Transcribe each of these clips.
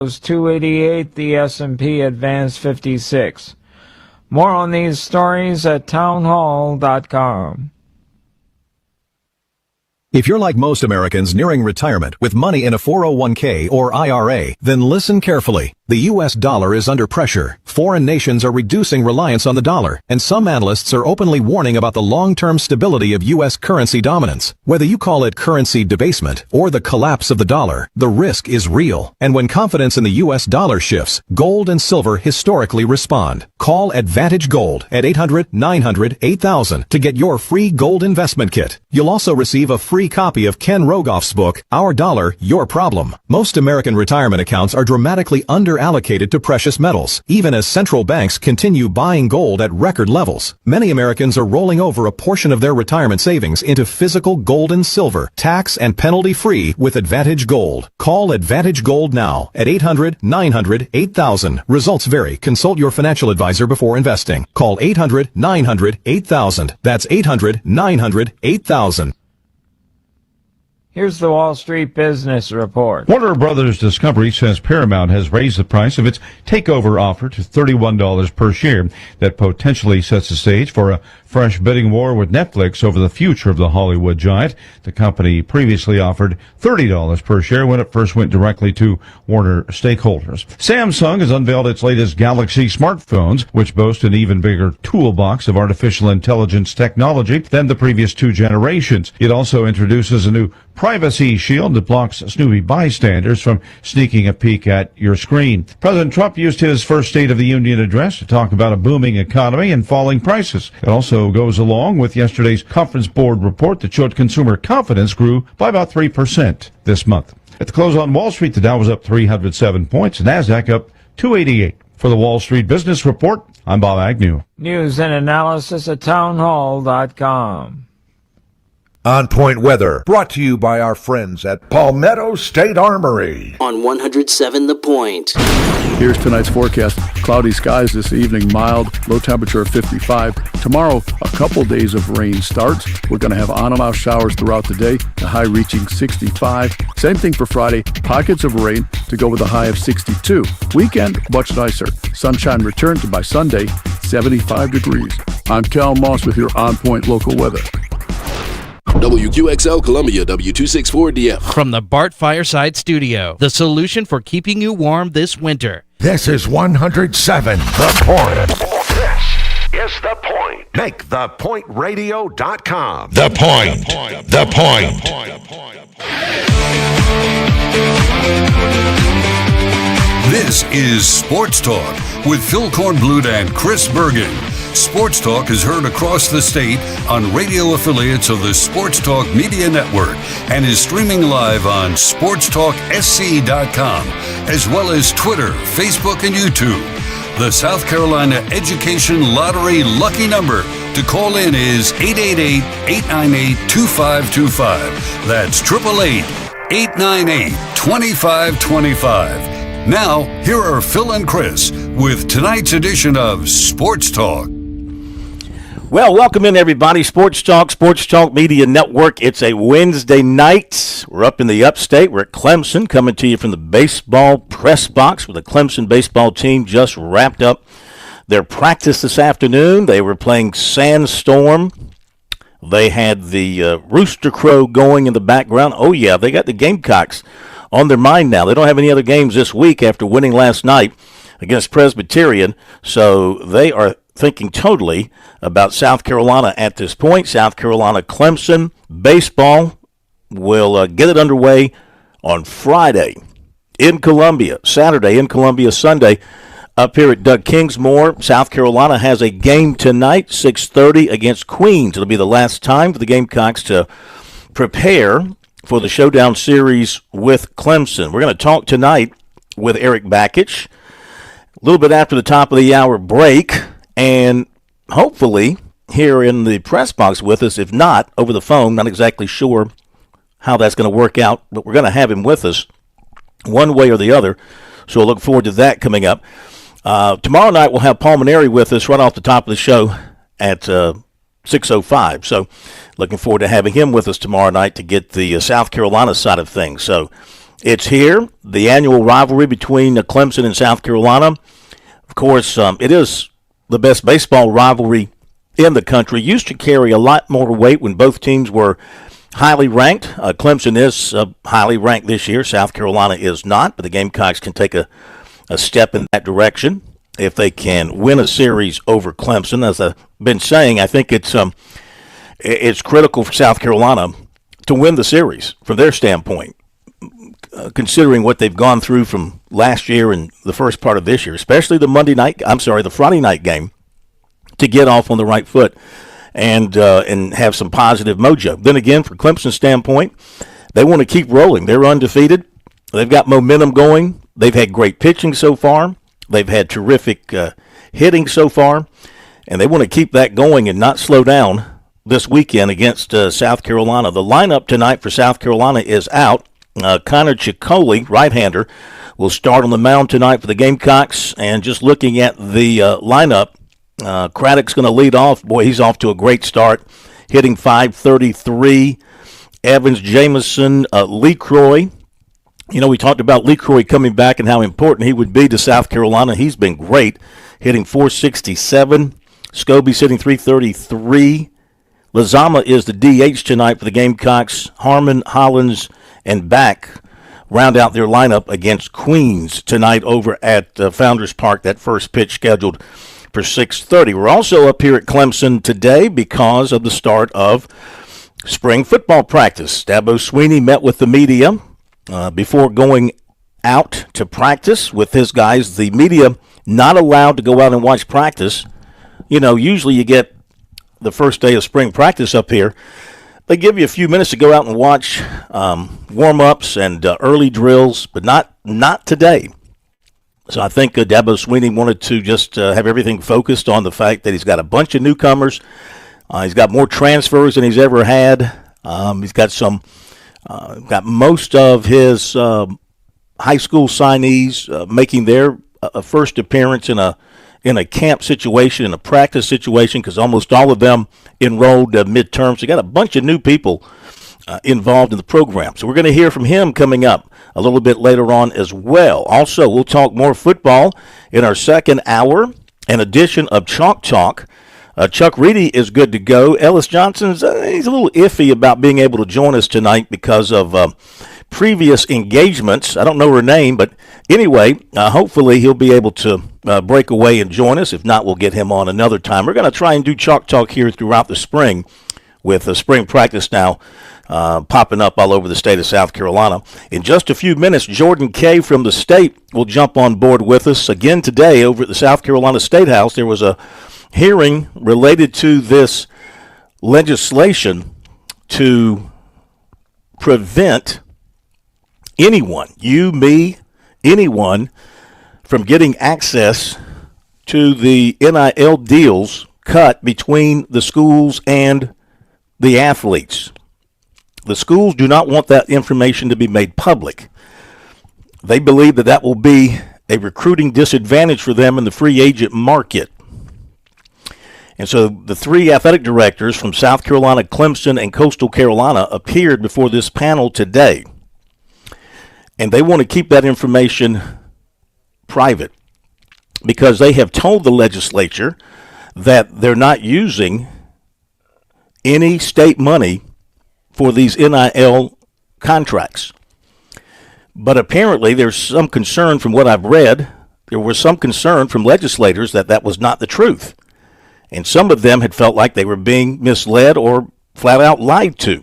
288, the S&P advanced 56. More on these stories at townhall.com. If you're like most Americans nearing retirement with money in a 401k or IRA, then listen carefully. The U.S. dollar is under pressure. Foreign nations are reducing reliance on the dollar, and some analysts are openly warning about the long-term stability of U.S. currency dominance. Whether you call it currency debasement or the collapse of the dollar, the risk is real. And when confidence in the U.S. dollar shifts, gold and silver historically respond. Call Advantage Gold at 800-900-8000 to get your free gold investment kit. You'll also receive a free copy of Ken Rogoff's book, Our Dollar, Your Problem. Most American retirement accounts are dramatically underallocated to precious metals, even as central banks continue buying gold at record levels. Many Americans are rolling over a portion of their retirement savings into physical gold and silver, tax and penalty-free with Advantage Gold. Call Advantage Gold now at 800-900-8000. Results vary. Consult your financial advisor before investing. Call 800-900-8000. That's 800-900-8000. Here's the Wall Street Business Report. Warner Brothers Discovery says Paramount has raised the price of its takeover offer to $31 per share. That potentially sets the stage for a fresh bidding war with Netflix over the future of the Hollywood giant. The company previously offered $30 per share when it first went directly to Warner stakeholders. Samsung has unveiled its latest Galaxy smartphones, which boast an even bigger toolbox of artificial intelligence technology than the previous two generations. It also introduces a new privacy shield that blocks Snoopy bystanders from sneaking a peek at your screen. President Trump used his first State of the Union address to talk about a booming economy and falling prices. It also goes along with yesterday's conference board report that showed consumer confidence grew by about 3% this month. At the close on Wall Street, the Dow was up 307 points, NASDAQ up 288. For the Wall Street Business Report, I'm Bob Agnew. News and analysis at townhall.com. On Point Weather, brought to you by our friends at Palmetto State Armory. On 107 The Point. Here's tonight's forecast. Cloudy skies this evening, mild, low temperature of 55. Tomorrow, a couple days of rain starts. We're going to have on and off showers throughout the day, the high reaching 65. Same thing for Friday, pockets of rain to go with a high of 62. Weekend, much nicer. Sunshine returns by Sunday, 75 degrees. I'm Cal Moss with your On Point local weather. WQXL Columbia, W264DF. From the Bart Fireside Studio, the solution for keeping you warm this winter. This is 107 The Point. This is The Point. Make thepointradio.com. The Point. The Point. This is Sports Talk with Phil Kornblut and Chris Bergen. Sports Talk is heard across the state on radio affiliates of the Sports Talk Media Network and is streaming live on SportsTalkSC.com, as well as Twitter, Facebook, and YouTube. The South Carolina Education Lottery lucky number to call in is 888-898-2525. That's 888-898-2525. Now, here are Phil and Chris with tonight's edition of Sports Talk. Well, welcome in, everybody. Sports Talk Media Network. It's a Wednesday night. We're up in the upstate. We're at Clemson, coming to you from the baseball press box where the Clemson baseball team just wrapped up their practice this afternoon. They were playing Sandstorm. They had the Rooster Crow going in the background. Oh, yeah, they got the Gamecocks on their mind now. They don't have any other games this week after winning last night against Presbyterian, so they are thinking totally about South Carolina at this point. South Carolina Clemson baseball will get it underway on Friday in Columbia, Saturday in Columbia, Sunday up here at Doug Kingsmore. South Carolina has a game tonight, 6:30 against Queens. It'll be the last time for the Gamecocks to prepare for the showdown series with Clemson. We're going to talk tonight with Eric Bakich a little bit after the top of the hour break, and hopefully here in the press box with us. If not, over the phone. Not exactly sure how that's going to work out, but we're going to have him with us one way or the other, so we'll look forward to that coming up. Tomorrow night we'll have Paul Maneri with us right off the top of the show at 6:05. So looking forward to having him with us tomorrow night to get the South Carolina side of things. So It's here, the annual rivalry between Clemson and South Carolina. Of course, it is the best baseball rivalry in the country. Used to carry a lot more weight when both teams were highly ranked. Clemson is highly ranked this year. South Carolina is not, but the Gamecocks can take a step in that direction if they can win a series over Clemson. As I've been saying, I think it's critical for South Carolina to win the series from their standpoint, considering what they've gone through from last year and the first part of this year, especially the Friday night game, to get off on the right foot and have some positive mojo. Then again, from Clemson's standpoint, they want to keep rolling. They're undefeated. They've got momentum going. They've had great pitching so far. They've had terrific hitting so far, and they want to keep that going and not slow down this weekend against South Carolina. The lineup tonight for South Carolina is out. Connor Ciccoli, right-hander, will start on the mound tonight for the Gamecocks. And just looking at the lineup, Craddock's going to lead off. Boy, he's off to a great start, hitting .533. Evans, Jamison, LeCroy. We talked about LeCroy coming back and how important he would be to South Carolina. He's been great, hitting .467. Scobie's hitting .333. Lazama is the DH tonight for the Gamecocks. Harmon, Hollins, and Back round out their lineup against Queens tonight over at Founders Park. That first pitch scheduled for 6:30. We're also up here at Clemson today because of the start of spring football practice. Dabo Swinney met with the media before going out to practice with his guys. The media not allowed to go out and watch practice. Usually you get the first day of spring practice up here. They give you a few minutes to go out and watch warm-ups and early drills, but not today. So I think Dabo Swinney wanted to just have everything focused on the fact that he's got a bunch of newcomers. He's got more transfers than he's ever had. He's got got most of his high school signees making their first appearance in a camp situation, in a practice situation, because almost all of them enrolled midterm. So you got a bunch of new people involved in the program. So we're going to hear from him coming up a little bit later on as well. Also, we'll talk more football in our second hour, an edition of Chalk Talk. Chuck Reedy is good to go. Ellis Johnson's he's a little iffy about being able to join us tonight because of previous engagements. I don't know her name, but anyway, hopefully he'll be able to break away and join us. If not, we'll get him on another time. We're going to try and do Chalk Talk here throughout the spring with spring practice now popping up all over the state of South Carolina. In just a few minutes, Jordan Kay from the state will jump on board with us again today over at the South Carolina State House. There was a hearing related to this legislation to prevent anyone, you, me, anyone, from getting access to the NIL deals cut between the schools and the athletes. The schools do not want that information to be made public. They believe that will be a recruiting disadvantage for them in the free agent market. And so the three athletic directors from South Carolina, Clemson, and Coastal Carolina appeared before this panel today. And they want to keep that information private because they have told the legislature that they're not using any state money for these NIL contracts. But apparently there's some concern from what I've read. There was some concern from legislators that was not the truth. And some of them had felt like they were being misled or flat out lied to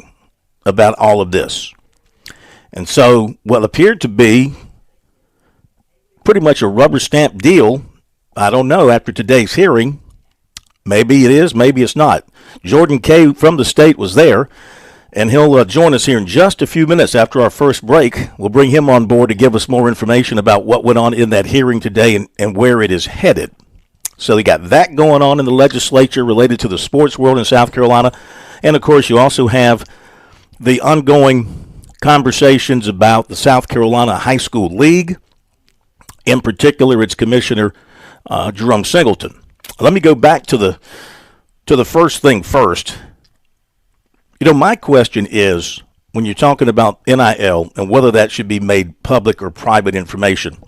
about all of this. And so what appeared to be pretty much a rubber stamp deal, I don't know, after today's hearing, maybe it is, maybe it's not. Jordan Kay from the state was there, and he'll join us here in just a few minutes after our first break. We'll bring him on board to give us more information about what went on in that hearing today and where it is headed. So you got that going on in the legislature related to the sports world in South Carolina. And, of course, you also have the ongoing conversations about the South Carolina High School League, in particular its commissioner, Jerome Singleton. Let me go back to the first thing first. My question is, when you're talking about NIL and whether that should be made public or private information.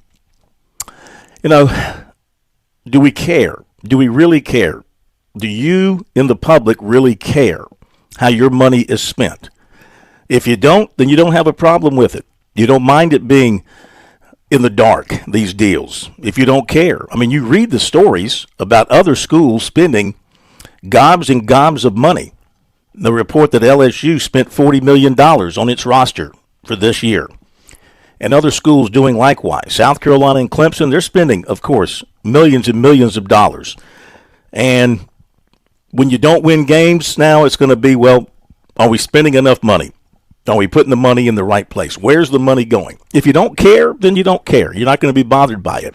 Do we care? Do we really care? Do you in the public really care how your money is spent? If you don't, then you don't have a problem with it. You don't mind it being in the dark, these deals, if you don't care. I mean, you read the stories about other schools spending gobs and gobs of money. The report that LSU spent $40 million on its roster for this year. And other schools doing likewise. South Carolina and Clemson, they're spending, of course, millions and millions of dollars. And when you don't win games, now it's going to be, well, are we spending enough money? Are we putting the money in the right place? Where's the money going? If you don't care, then you don't care. You're not going to be bothered by it.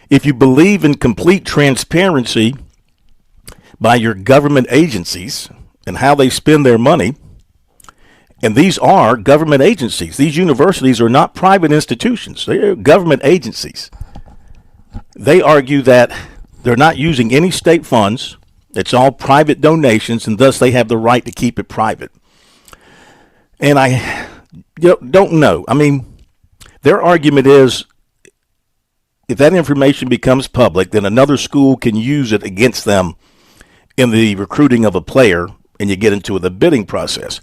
If you believe in complete transparency by your government agencies and how they spend their money, and these are government agencies. These universities are not private institutions. They are government agencies. They argue that they're not using any state funds. It's all private donations, and thus they have the right to keep it private. And I don't know. I mean, their argument is if that information becomes public, then another school can use it against them in the recruiting of a player, and you get into the bidding process.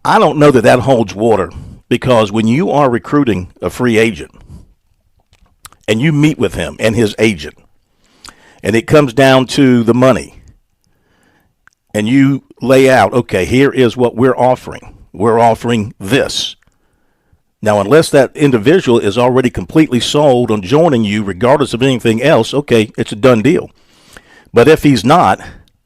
I don't know that that holds water, because when you are recruiting a free agent and you meet with him and his agent, and it comes down to the money, and you lay out, okay, here is what we're offering. We're offering this. Now, unless that individual is already completely sold on joining you, regardless of anything else, okay, it's a done deal. But if he's not,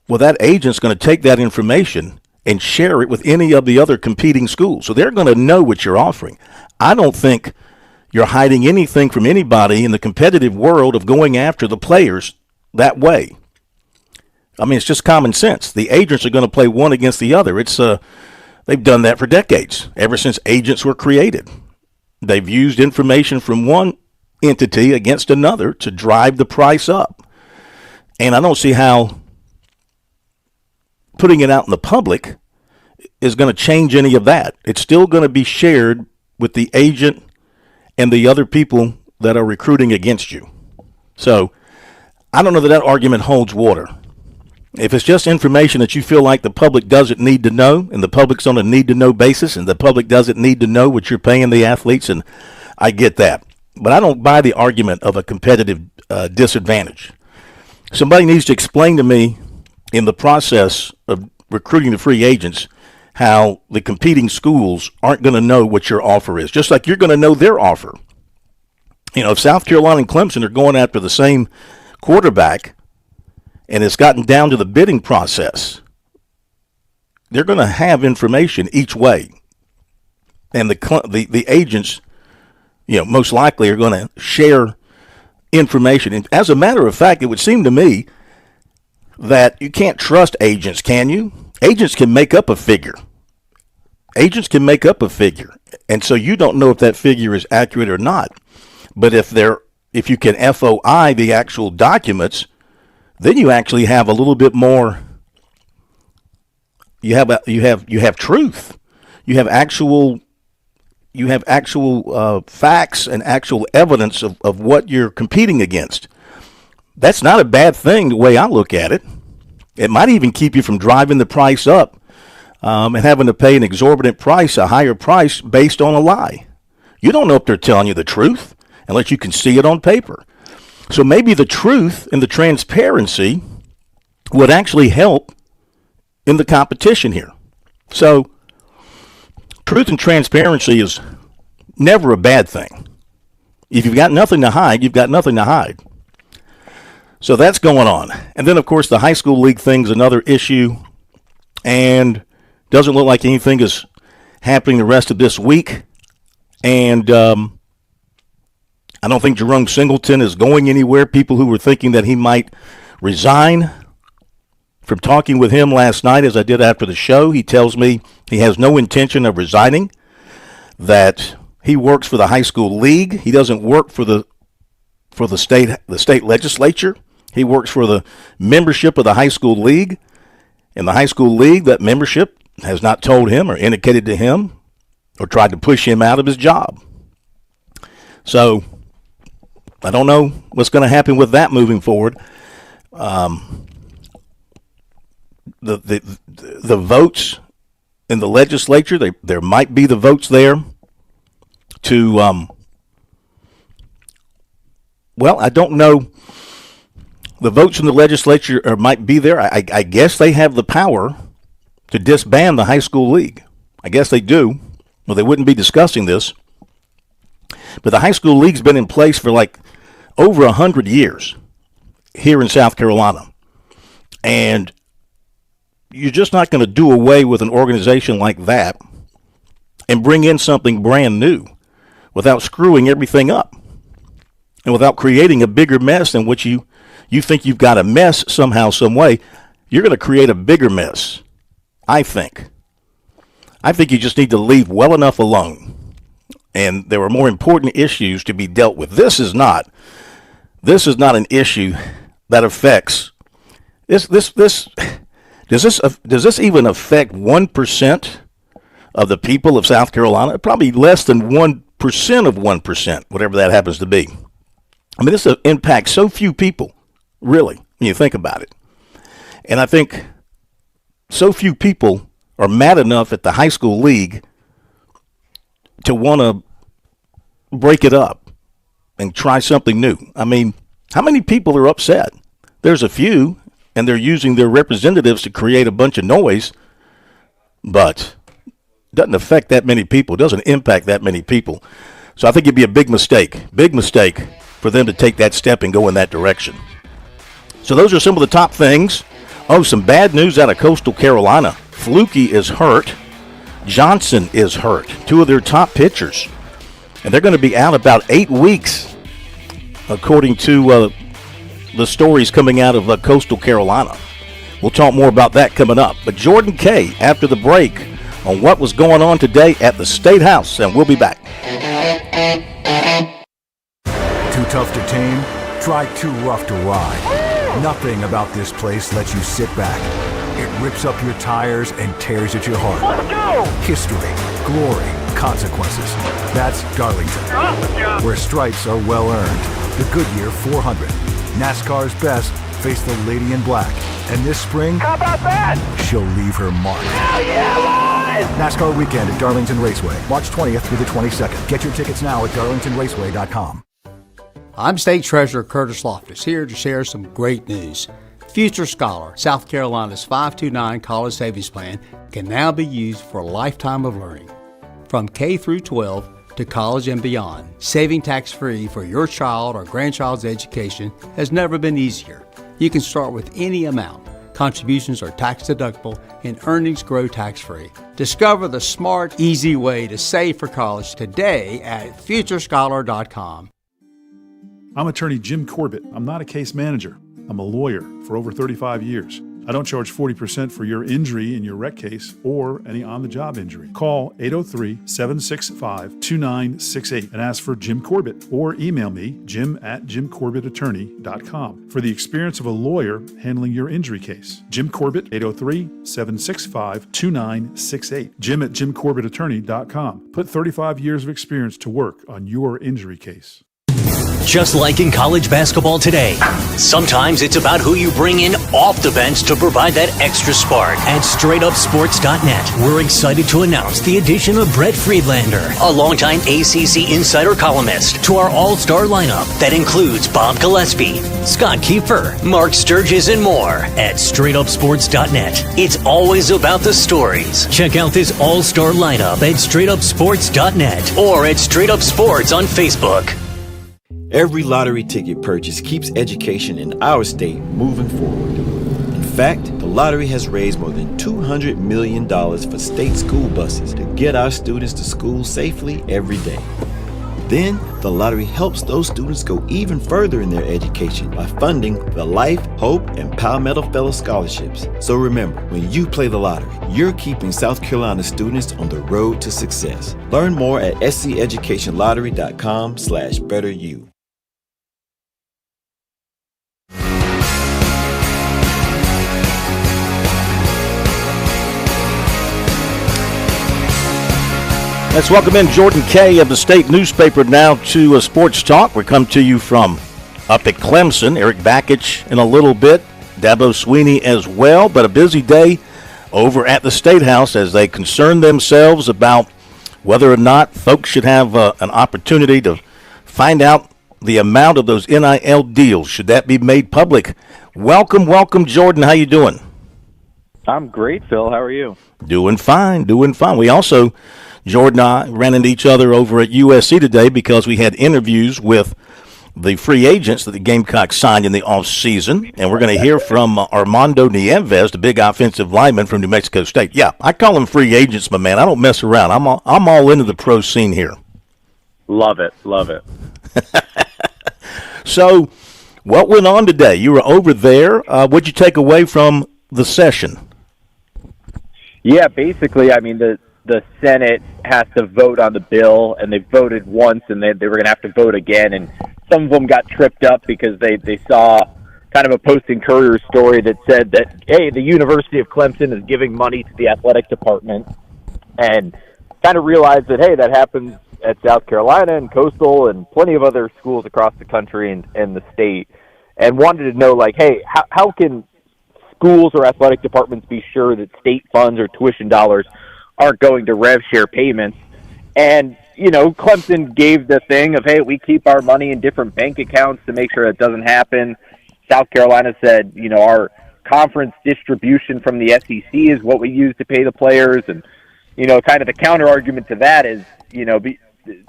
well, that agent's going to take that information and share it with any of the other competing schools. So they're going to know what you're offering. I don't think you're hiding anything from anybody in the competitive world of going after the players that way. I mean, it's just common sense. The agents are going to play one against the other. They've done that for decades, ever since agents were created. They've used information from one entity against another to drive the price up. And I don't see how putting it out in the public is going to change any of that. It's still going to be shared with the agent and the other people that are recruiting against you. So I don't know that that argument holds water. If it's just information that you feel like the public doesn't need to know, and the public's on a need-to-know basis, and the public doesn't need to know what you're paying the athletes, and I get that. But I don't buy the argument of a competitive disadvantage. Somebody needs to explain to me in the process of recruiting the free agents how the competing schools aren't going to know what your offer is, just like you're going to know their offer. If South Carolina and Clemson are going after the same quarterback, and it's gotten down to the bidding process, they're going to have information each way. And the agents, most likely are going to share information. And as a matter of fact, it would seem to me that you can't trust agents, can you? Agents can make up a figure. And so you don't know if that figure is accurate or not. But if you can FOI the actual documents, then you actually have a little bit more. You have truth. You have actual facts and actual evidence of what you're competing against. That's not a bad thing the way I look at it. It might even keep you from driving the price up and having to pay an exorbitant price, a higher price based on a lie. You don't know if they're telling you the truth unless you can see it on paper. So maybe the truth and the transparency would actually help in the competition here. So truth and transparency is never a bad thing. If you've got nothing to hide, you've got nothing to hide. So that's going on. And then, of course, the high school league thing's another issue, and doesn't look like anything is happening the rest of this week. And I don't think Jerome Singleton is going anywhere. People who were thinking that he might resign, from talking with him last night, as I did after the show, he tells me he has no intention of resigning, that he works for the high school league. He doesn't work for the state legislature. He works for the membership of the high school league. And the high school league, that membership, has not told him or indicated to him or tried to push him out of his job. So I don't know what's going to happen with that moving forward. The votes in the legislature, there might be the votes there to, well, I don't know. The votes in the legislature might be there. I guess they have the power to disband the high school league. I guess they do. Well, they wouldn't be discussing this. But the high school league's been in place for like over 100 years here in South Carolina. And you're just not going to do away with an organization like that and bring in something brand new without screwing everything up and without creating a bigger mess than what you think you've got a mess somehow, some way. You're going to create a bigger mess, I think. I think you just need to leave well enough alone. And there are more important issues to be dealt with. This is not an issue that affects this. Does this even affect 1% of the people of South Carolina? Probably less than 1% of 1%, whatever that happens to be. I mean, this impacts so few people, really, when you think about it. And I think so few people are mad enough at the high school league to want to break it up and try something new. I mean, how many people are upset? There's a few, and they're using their representatives to create a bunch of noise, but it doesn't affect that many people. It doesn't impact that many people. So I think it'd be a big mistake for them to take that step and go in that direction. So those are some of the top things. Oh, some bad news out of Coastal Carolina. Flukie is hurt. Johnson is hurt. Two of their top pitchers. And they're going to be out about 8 weeks, according to the stories coming out of Coastal Carolina. We'll talk more about that coming up. But Jordan Kay, after the break, on what was going on today at the State House, and we'll be back. Too tough to tame? Try too rough to ride. Nothing about this place lets you sit back. It rips up your tires and tears at your heart. Let's go! History, glory, consequences. That's Darlington, where stripes are well earned. The Goodyear 400. NASCAR's best face the lady in black. And this spring, how about that? She'll leave her mark. Hell yeah, boys! NASCAR weekend at Darlington Raceway, March 20th through the 22nd. Get your tickets now at darlingtonraceway.com. I'm State Treasurer Curtis Loftus, here to share some great news. Future Scholar, South Carolina's 529 college savings plan, can now be used for a lifetime of learning. From K through 12 to college and beyond, saving tax-free for your child or grandchild's education has never been easier. You can start with any amount. Contributions are tax-deductible and earnings grow tax-free. Discover the smart, easy way to save for college today at futurescholar.com. I'm attorney Jim Corbett. I'm not a case manager. I'm a lawyer for over 35 years. I don't charge 40% for your injury in your rec case or any on-the-job injury. Call 803-765-2968 and ask for Jim Corbett, or email me, jim@jimcorbettattorney.com, for the experience of a lawyer handling your injury case. Jim Corbett, 803-765-2968. jim@jimcorbettattorney.com. Put 35 years of experience to work on your injury case. Just like in college basketball today, sometimes it's about who you bring in off the bench to provide that extra spark. At StraightUpSports.net, we're excited to announce the addition of Brett Friedlander, a longtime ACC insider columnist, to our all-star lineup that includes Bob Gillespie, Scott Kiefer, Mark Sturgis, and more. At StraightUpSports.net, it's always about the stories. Check out this all-star lineup at StraightUpSports.net or at Straight Up Sports on Facebook. Every lottery ticket purchase keeps education in our state moving forward. In fact, the lottery has raised more than $200 million for state school buses to get our students to school safely every day. Then, the lottery helps those students go even further in their education by funding the Life, Hope, and Palmetto Fellow Scholarships. So remember, when you play the lottery, you're keeping South Carolina students on the road to success. Learn more at sceducationlottery.com/betteryou. Let's welcome in Jordan Kay of the State newspaper now to Sports Talk. We come to you from up at Clemson. Eric Bakich in a little bit. Dabo Sweeney as well. But a busy day over at the State House as they concern themselves about whether or not folks should have an opportunity to find out the amount of those NIL deals. Should that be made public? Welcome, Jordan. How you doing? I'm great, Phil. How are you? Doing fine. We also, Jordan and I, ran into each other over at USC today because we had interviews with the free agents that the Gamecocks signed in the offseason, and we're going to hear from Armando Nieves, the big offensive lineman from New Mexico State. Yeah, I call them free agents, my man. I don't mess around. I'm all into the pro scene here. Love it. So, what went on today? You were over there. What'd you take away from the session? Yeah, basically, I mean, the Senate has to vote on the bill, and they voted once, and they were going to have to vote again, and some of them got tripped up because they saw kind of a Post-Courier story that said that, hey, the University of Clemson is giving money to the athletic department, and kind of realized that, hey, that happens at South Carolina and Coastal and plenty of other schools across the country and the state, and wanted to know, like, hey, how can schools or athletic departments be sure that state funds or tuition dollars aren't going to rev share payments? And, you know, Clemson gave the thing of, hey, we keep our money in different bank accounts to make sure that doesn't happen. South Carolina said, you know, our conference distribution from the SEC is what we use to pay the players. And, you know, kind of the counter argument to that is, you know,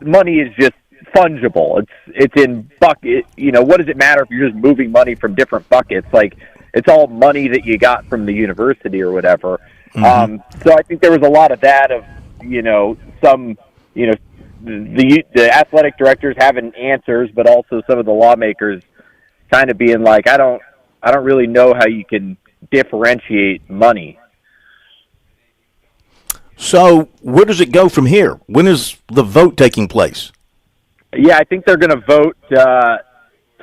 money is just fungible. It's in bucket. You know, what does it matter if you're just moving money from different buckets? Like, it's all money that you got from the university or whatever. Mm-hmm. So I think there was a lot of that of, you know, some, you know, the athletic directors having answers, but also some of the lawmakers kind of being like, I don't really know how you can differentiate money. So where does it go from here? When is the vote taking place? Yeah, I think they're going to vote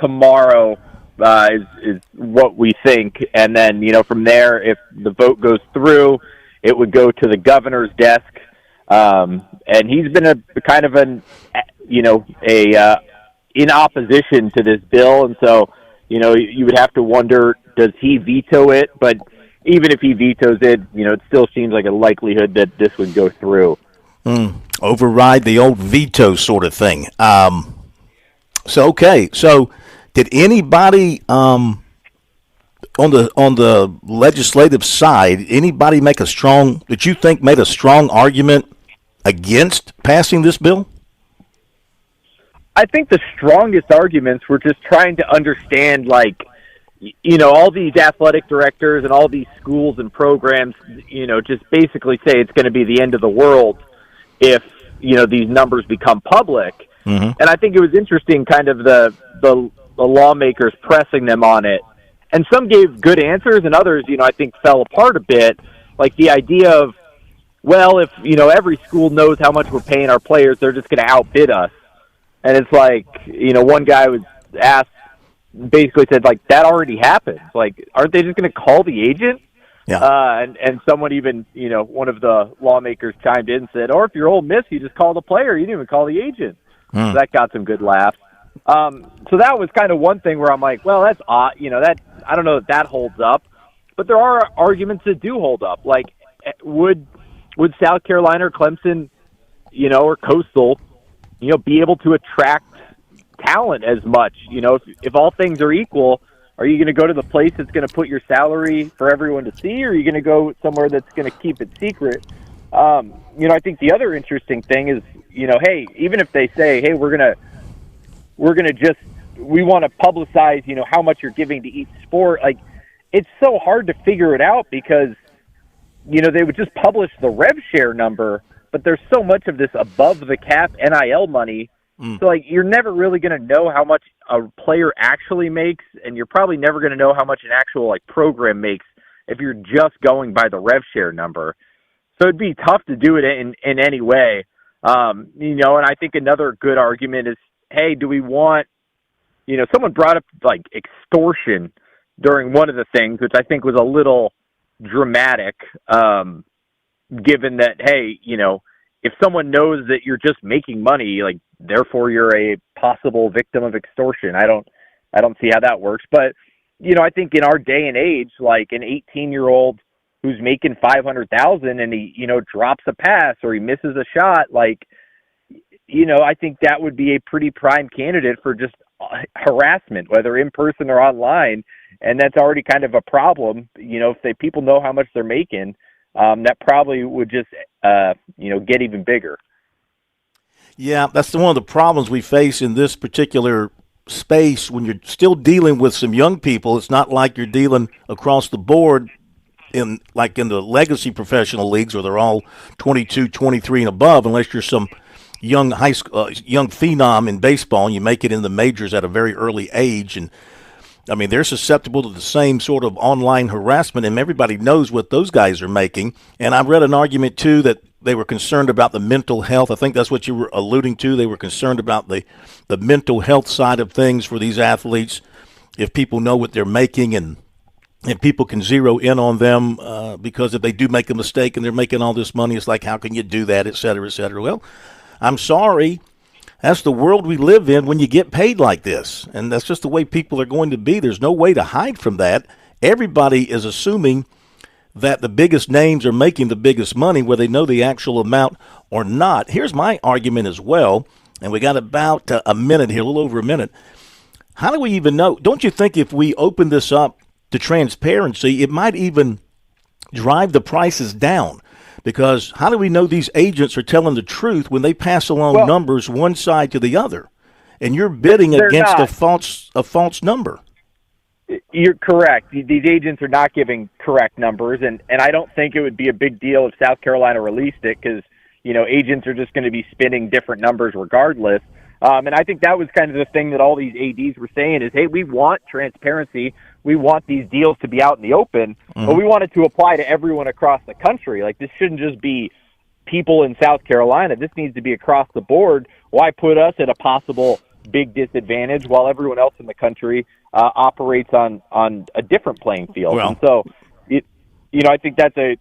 tomorrow. Is what we think, and then, you know, from there, if the vote goes through, it would go to the governor's desk, and he's been in opposition to this bill, and so, you know, you would have to wonder, does he veto it? But even if he vetoes it, you know, it still seems like a likelihood that this would go through. Override the old veto sort of thing. So did anybody on the legislative side, anybody made a strong argument against passing this bill? I think the strongest arguments were just trying to understand, like, you know, all these athletic directors and all these schools and programs, you know, just basically say it's going to be the end of the world if, you know, these numbers become public. Mm-hmm. And I think it was interesting, kind of the lawmakers pressing them on it. And some gave good answers, and others, you know, I think fell apart a bit. Like the idea of, well, if, you know, every school knows how much we're paying our players, they're just going to outbid us. And it's like, you know, one guy was asked, basically said, like, that already happens. Like, aren't they just going to call the agent? Yeah. And someone even, you know, one of the lawmakers chimed in and said, or if you're Ole Miss, you just call the player. You didn't even call the agent. So that got some good laughs. So that was kind of one thing where I'm like, well, that's odd. You know, that I don't know if that holds up. But there are arguments that do hold up. Like, would South Carolina or Clemson, you know, or Coastal, you know, be able to attract talent as much? You know, if all things are equal, are you going to go to the place that's going to put your salary for everyone to see, or are you going to go somewhere that's going to keep it secret? You know, I think the other interesting thing is, you know, hey, even if they say, hey, we want to publicize, you know, how much you're giving to each sport. Like, it's so hard to figure it out because, you know, they would just publish the rev share number, but there's so much of this above the cap NIL money. So, like, you're never really going to know how much a player actually makes, and you're probably never going to know how much an actual, like, program makes if you're just going by the rev share number. So it'd be tough to do it in any way. You know, and I think another good argument is, hey, do we want, you know, someone brought up, like, extortion during one of the things, which I think was a little dramatic, given that, hey, you know, if someone knows that you're just making money, like therefore you're a possible victim of extortion. I don't see how that works. But, I think in our day and age, like an 18-year-old who's making $500,000 and he, drops a pass or he misses a shot, like, I think that would be a pretty prime candidate for just harassment, whether in person or online. And that's already kind of a problem. If people know how much they're making, that probably would just, get even bigger. Yeah, that's one of the problems we face in this particular space when you're still dealing with some young people. It's not like you're dealing across the board in the legacy professional leagues where they're all 22, 23 and above, unless you're some young high school, young phenom in baseball and you make it in the majors at a very early age. And I mean, they're susceptible to the same sort of online harassment, and everybody knows what those guys are making. And I read an argument, too, that they were concerned about the mental health. I think that's what you were alluding to. They were concerned about the mental health side of things for these athletes. If people know what they're making and people can zero in on them because if they do make a mistake and they're making all this money, it's like, how can you do that, et cetera, et cetera. Well, I'm sorry. That's the world we live in when you get paid like this. And that's just the way people are going to be. There's no way to hide from that. Everybody is assuming that the biggest names are making the biggest money, whether they know the actual amount or not. Here's my argument as well, and we got about a minute here, a little over a minute. How do we even know? Don't you think if we open this up to transparency, it might even drive the prices down? Because how do we know these agents are telling the truth when they pass along numbers one side to the other, and you're bidding against a false number? You're correct. These agents are not giving correct numbers, and I don't think it would be a big deal if South Carolina released it because, agents are just going to be spinning different numbers regardless. And I think that was kind of the thing that all these ADs were saying is, hey, we want transparency. We want these deals to be out in the open, but we want it to apply to everyone across the country. Like, this shouldn't just be people in South Carolina. This needs to be across the board. Why put us at a possible big disadvantage while everyone else in the country operates on a different playing field? Well, and so, I think that's a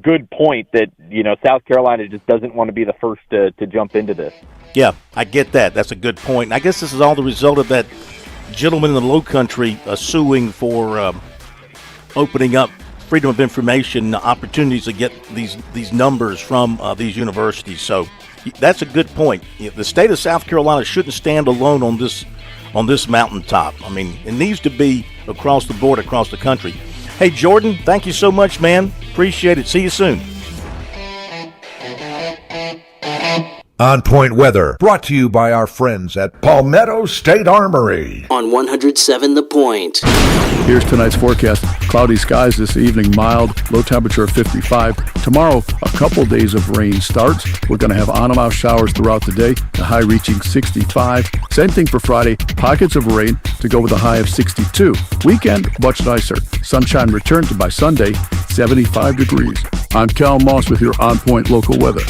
good point that, South Carolina just doesn't want to be the first to jump into this. Yeah, I get that. That's a good point. And I guess this is all the result of that gentleman in the Low Country suing for opening up freedom of information opportunities to get these numbers from these universities. So that's a good point. The state of South Carolina shouldn't stand alone on this mountaintop. I mean, it needs to be across the board, across the country. Hey, Jordan, thank you so much, man. Appreciate it. See you soon. On Point Weather, brought to you by our friends at Palmetto State Armory. On 107 The Point. Here's tonight's forecast. Cloudy skies this evening, mild, low temperature of 55. Tomorrow, a couple days of rain starts. We're going to have on-and-off showers throughout the day, the high reaching 65. Same thing for Friday, pockets of rain to go with a high of 62. Weekend, much nicer. Sunshine returns by Sunday, 75 degrees. I'm Cal Moss with your On Point local weather.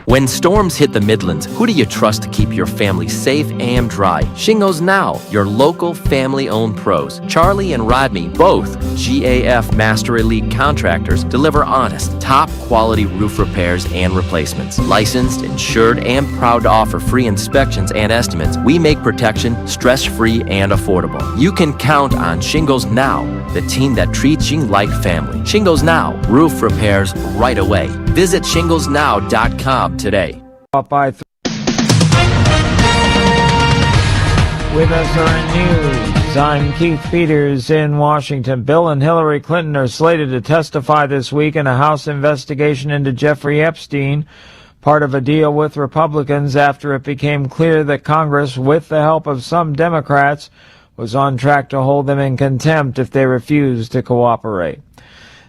When storms hit the Midlands, who do you trust to keep your family safe and dry? Shingles Now, your local family-owned pros. Charlie and Rodney, both GAF Master Elite contractors, deliver honest, top-quality roof repairs and replacements. Licensed, insured, and proud to offer free inspections and estimates, we make protection stress-free and affordable. You can count on Shingles Now, the team that treats you like family. Shingles Now, roof repairs right away. Visit shinglesnow.com today. Up by With us are in news. I'm Keith Peters in Washington. Bill and Hillary Clinton are slated to testify this week in a House investigation into Jeffrey Epstein, part of a deal with Republicans after it became clear that Congress, with the help of some Democrats, was on track to hold them in contempt if they refused to cooperate.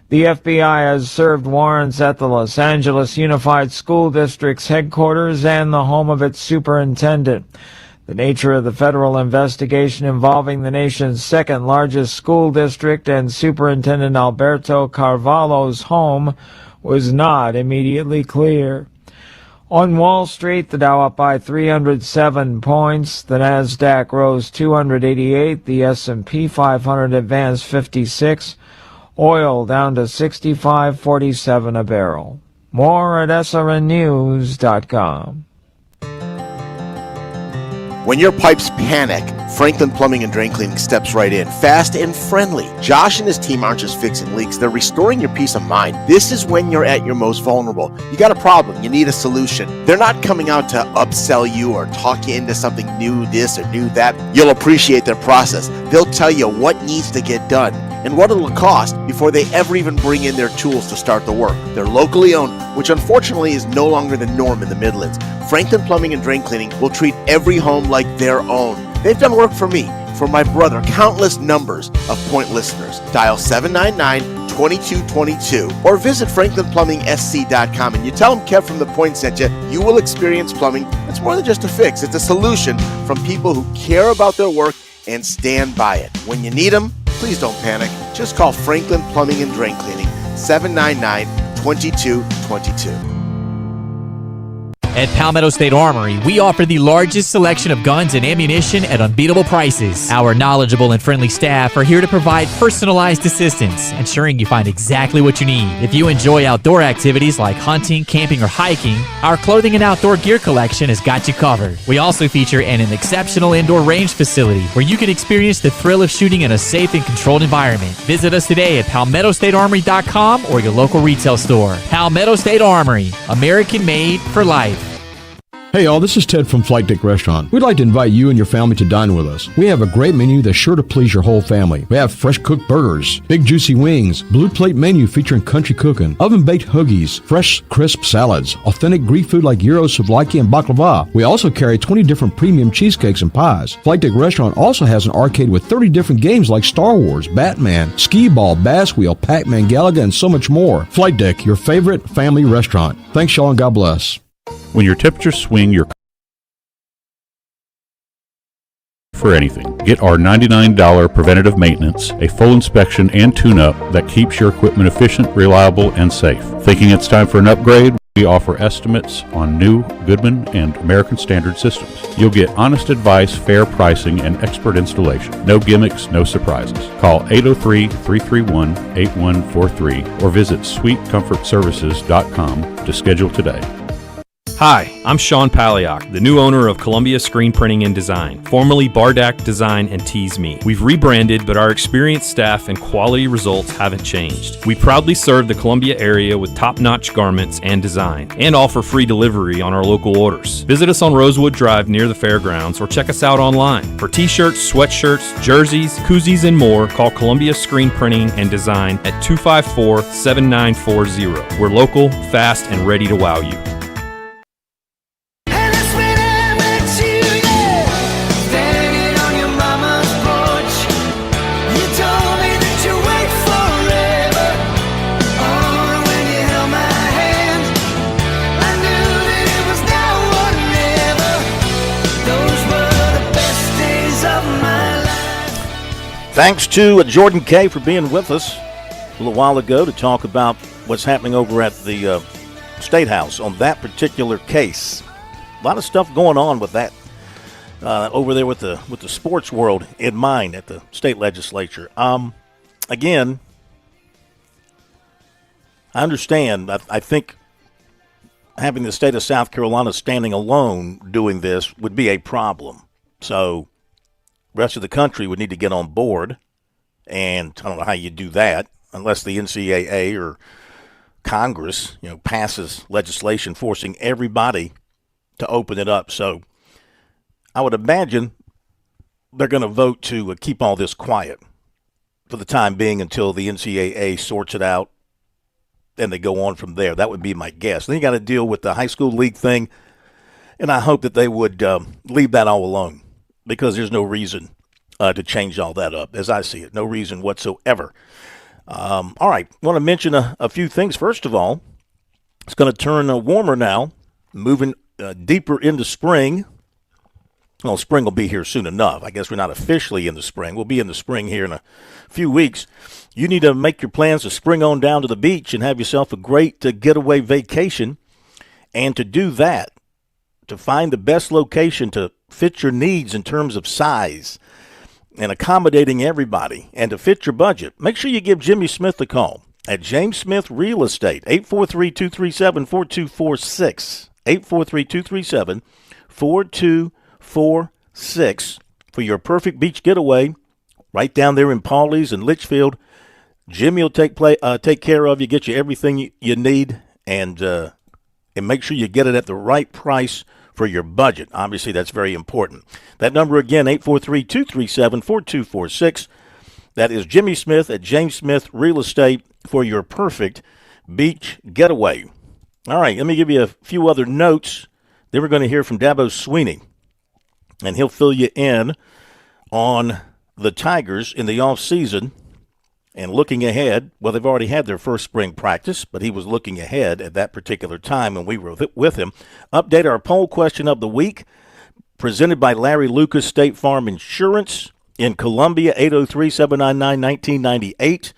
The FBI has served warrants at the Los Angeles Unified School District's headquarters and the home of its superintendent. The nature of the federal investigation involving the nation's second largest school district and Superintendent Alberto Carvalho's home was not immediately clear. On Wall Street, the Dow up by 307 points, the Nasdaq rose 288, the S&P 500 advanced 56, oil down to $65.47 a barrel. More at srnnews.com. When your pipes panic, Franklin Plumbing and Drain Cleaning steps right in, fast and friendly. Josh and his team aren't just fixing leaks, they're restoring your peace of mind. This is when you're at your most vulnerable. You got a problem, you need a solution. They're not coming out to upsell you or talk you into something new this or new that. You'll appreciate their process. They'll tell you what needs to get done and what it'll cost before they ever even bring in their tools to start the work. They're locally owned, which unfortunately is no longer the norm in the Midlands. Franklin Plumbing and Drain Cleaning will treat every home like their own. They've done work for me, for my brother, countless numbers of Point listeners. Dial 799-2222 or visit franklinplumbing.sc.com and you tell them Kev from The Point sent you. You will experience plumbing that's more than just a fix. It's a solution from people who care about their work and stand by it. When you need them, please don't panic. Just call Franklin Plumbing and Drain Cleaning, 799-2222. At Palmetto State Armory, we offer the largest selection of guns and ammunition at unbeatable prices. Our knowledgeable and friendly staff are here to provide personalized assistance, ensuring you find exactly what you need. If you enjoy outdoor activities like hunting, camping, or hiking, our clothing and outdoor gear collection has got you covered. We also feature an exceptional indoor range facility where you can experience the thrill of shooting in a safe and controlled environment. Visit us today at PalmettoStateArmory.com or your local retail store. Palmetto State Armory, American made for life. Hey y'all, this is Ted from Flight Deck Restaurant. We'd like to invite you and your family to dine with us. We have a great menu that's sure to please your whole family. We have fresh cooked burgers, big juicy wings, blue plate menu featuring country cooking, oven baked hoagies, fresh crisp salads, authentic Greek food like gyros, souvlaki, and baklava. We also carry 20 different premium cheesecakes and pies. Flight Deck Restaurant also has an arcade with 30 different games like Star Wars, Batman, Skee Ball, Bass Wheel, Pac-Man, Galaga, and so much more. Flight Deck, your favorite family restaurant. Thanks y'all and God bless. When your temperatures swing, your for anything. Get our $99 preventative maintenance, a full inspection and tune-up that keeps your equipment efficient, reliable, and safe. Thinking it's time for an upgrade? We offer estimates on new Goodman and American Standard systems. You'll get honest advice, fair pricing, and expert installation. No gimmicks, no surprises. Call 803-331-8143 or visit sweetcomfortservices.com to schedule today. Hi, I'm Sean Paliak, the new owner of Columbia Screen Printing and Design, formerly Bardak Design and Tease Me. We've rebranded, but our experienced staff and quality results haven't changed. We proudly serve the Columbia area with top-notch garments and design, and offer free delivery on our local orders. Visit us on Rosewood Drive near the fairgrounds, or check us out online. For t-shirts, sweatshirts, jerseys, koozies, and more, call Columbia Screen Printing and Design at 254-7940. We're local, fast, and ready to wow you. Thanks to Jordan Kay for being with us a little while ago to talk about what's happening over at the State House on that particular case. A lot of stuff going on with that over there with the sports world in mind at the state legislature. Again, I understand. I think having the state of South Carolina standing alone doing this would be a problem. So rest of the country would need to get on board, and I don't know how you do that unless the NCAA or Congress, passes legislation forcing everybody to open it up. So I would imagine they're going to vote to keep all this quiet for the time being until the NCAA sorts it out and they go on from there. That would be my guess. Then you got to deal with the high school league thing, and I hope that they would leave that all alone, because there's no reason to change all that up, as I see it. No reason whatsoever. All right, I want to mention a few things. First of all, it's going to turn warmer now, moving deeper into spring. Well, spring will be here soon enough. I guess we're not officially in the spring. We'll be in the spring here in a few weeks. You need to make your plans to spring on down to the beach and have yourself a great getaway vacation. And to do that, to find the best location to fit your needs in terms of size and accommodating everybody, and to fit your budget, make sure you give Jimmy Smith a call. at James Smith Real Estate, 843-237-4246, 843-237-4246 for your perfect beach getaway right down there in Pawleys and Litchfield. Jimmy will take care of you, get you everything you need, and make sure you get it at the right price for your budget. Obviously, that's very important. That number again, 843-237-4246. That is Jimmy Smith at James Smith Real Estate for your perfect beach getaway. All right, let me give you a few other notes. Then we're going to hear from Dabo Sweeney, and he'll fill you in on the Tigers in the offseason and looking ahead. Well, they've already had their first spring practice, but he was looking ahead at that particular time when we were with him. Update our poll question of the week, presented by Larry Lucas State Farm Insurance. In Columbia, 803-799-1998.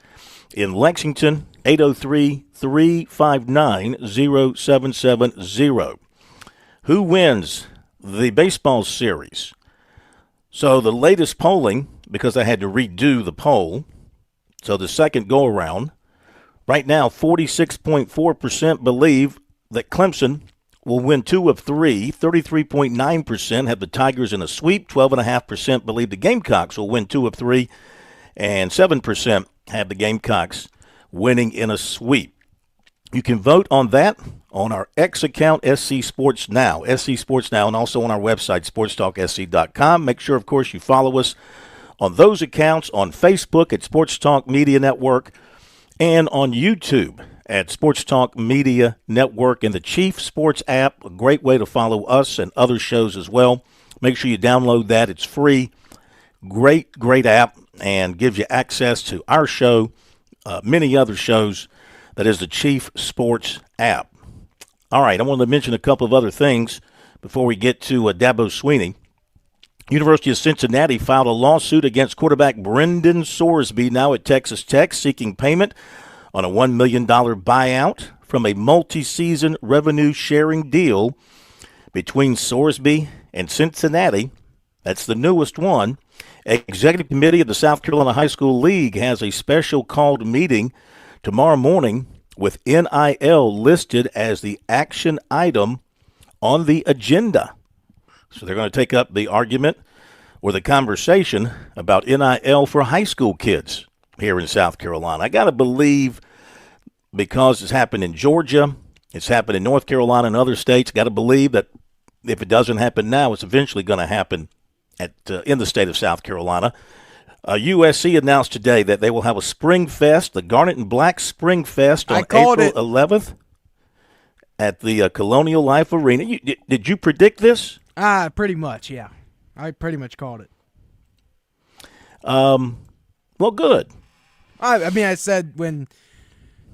In Lexington, 803-359-0770. Who wins the baseball series? So the latest polling, because I had to redo the poll, so the second go-around, right now 46.4% believe that Clemson will win 2 of 3. 33.9% have the Tigers in a sweep. 12.5% believe the Gamecocks will win 2 of 3. And 7% have the Gamecocks winning in a sweep. You can vote on that on our X account, SC Sports Now, and also on our website, SportsTalkSC.com. Make sure, of course, you follow us on those accounts, on Facebook at Sports Talk Media Network, and on YouTube at Sports Talk Media Network and the Chief Sports app, a great way to follow us and other shows as well. Make sure you download that. It's free. Great app, and gives you access to our show, many other shows. That is the Chief Sports app. All right, I wanted to mention a couple of other things before we get to Dabo Sweeney. University of Cincinnati filed a lawsuit against quarterback Brendan Sorsby, now at Texas Tech, seeking payment on a $1 million buyout from a multi-season revenue-sharing deal between Sorsby and Cincinnati. That's the newest one. Executive Committee of the South Carolina High School League has a special called meeting tomorrow morning with NIL listed as the action item on the agenda. So they're going to take up the argument or the conversation about NIL for high school kids here in South Carolina. I got to believe, because it's happened in Georgia, it's happened in North Carolina and other states, got to believe that if it doesn't happen now, it's eventually going to happen in the state of South Carolina. USC announced today that they will have a Spring Fest, the Garnet and Black Spring Fest on April 11th at the Colonial Life Arena. Did you predict this? Pretty much, yeah. I pretty much called it. Well, good. I mean, I said when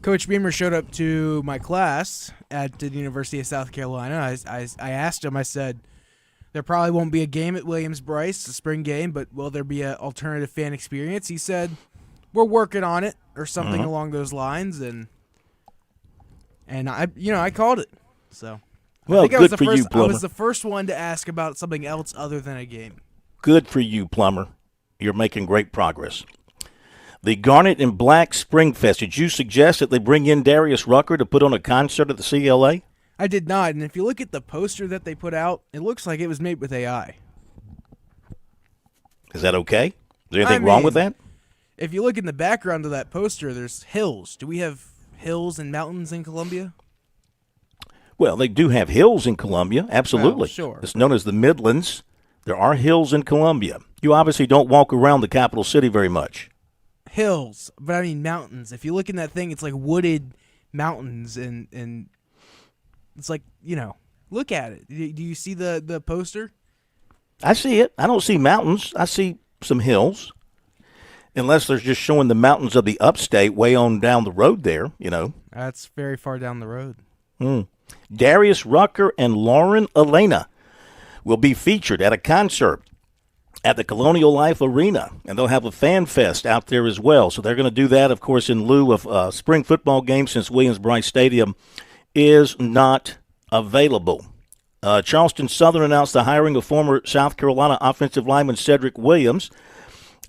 Coach Beamer showed up to my class at the University of South Carolina, I asked him, I said, there probably won't be a game at Williams-Brice, a spring game, but will there be an alternative fan experience? He said, we're working on it, or something along those lines, and I called it. So, well, good for you, Plummer. I was the first one to ask about something else other than a game. Good for you, Plummer. You're making great progress. The Garnet and Black Spring Fest. Did you suggest that they bring in Darius Rucker to put on a concert at the CLA? I did not, and if you look at the poster that they put out, it looks like it was made with AI. Is that okay? Is there anything wrong with that? If you look in the background of that poster, there's hills. Do we have hills and mountains in Columbia? Well, they do have hills in Columbia, absolutely. Oh, sure. It's known as the Midlands. There are hills in Columbia. You obviously don't walk around the capital city very much. Hills, but I mean mountains. If you look in that thing, it's like wooded mountains, and it's like, look at it. Do you see the poster? I see it. I don't see mountains. I see some hills. Unless they're just showing the mountains of the upstate way on down the road there, That's very far down the road. Darius Rucker and Lauren Elena will be featured at a concert at the Colonial Life Arena, and they'll have a fan fest out there as well. So they're going to do that, of course, in lieu of spring football games, since Williams-Brice Stadium is not available. Charleston Southern announced the hiring of former South Carolina offensive lineman Cedric Williams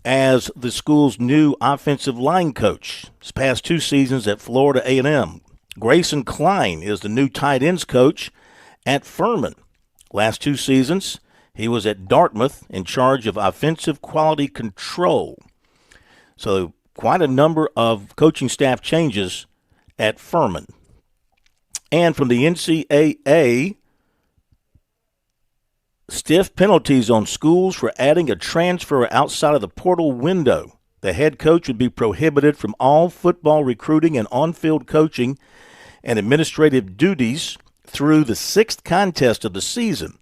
as the school's new offensive line coach. His past 2 seasons at Florida A&M. Grayson Klein is the new tight ends coach at Furman. Last 2 seasons, he was at Dartmouth in charge of offensive quality control. So quite a number of coaching staff changes at Furman. And from the NCAA, stiff penalties on schools for adding a transfer outside of the portal window. The head coach would be prohibited from all football recruiting and on-field coaching and administrative duties through the 6th contest of the season.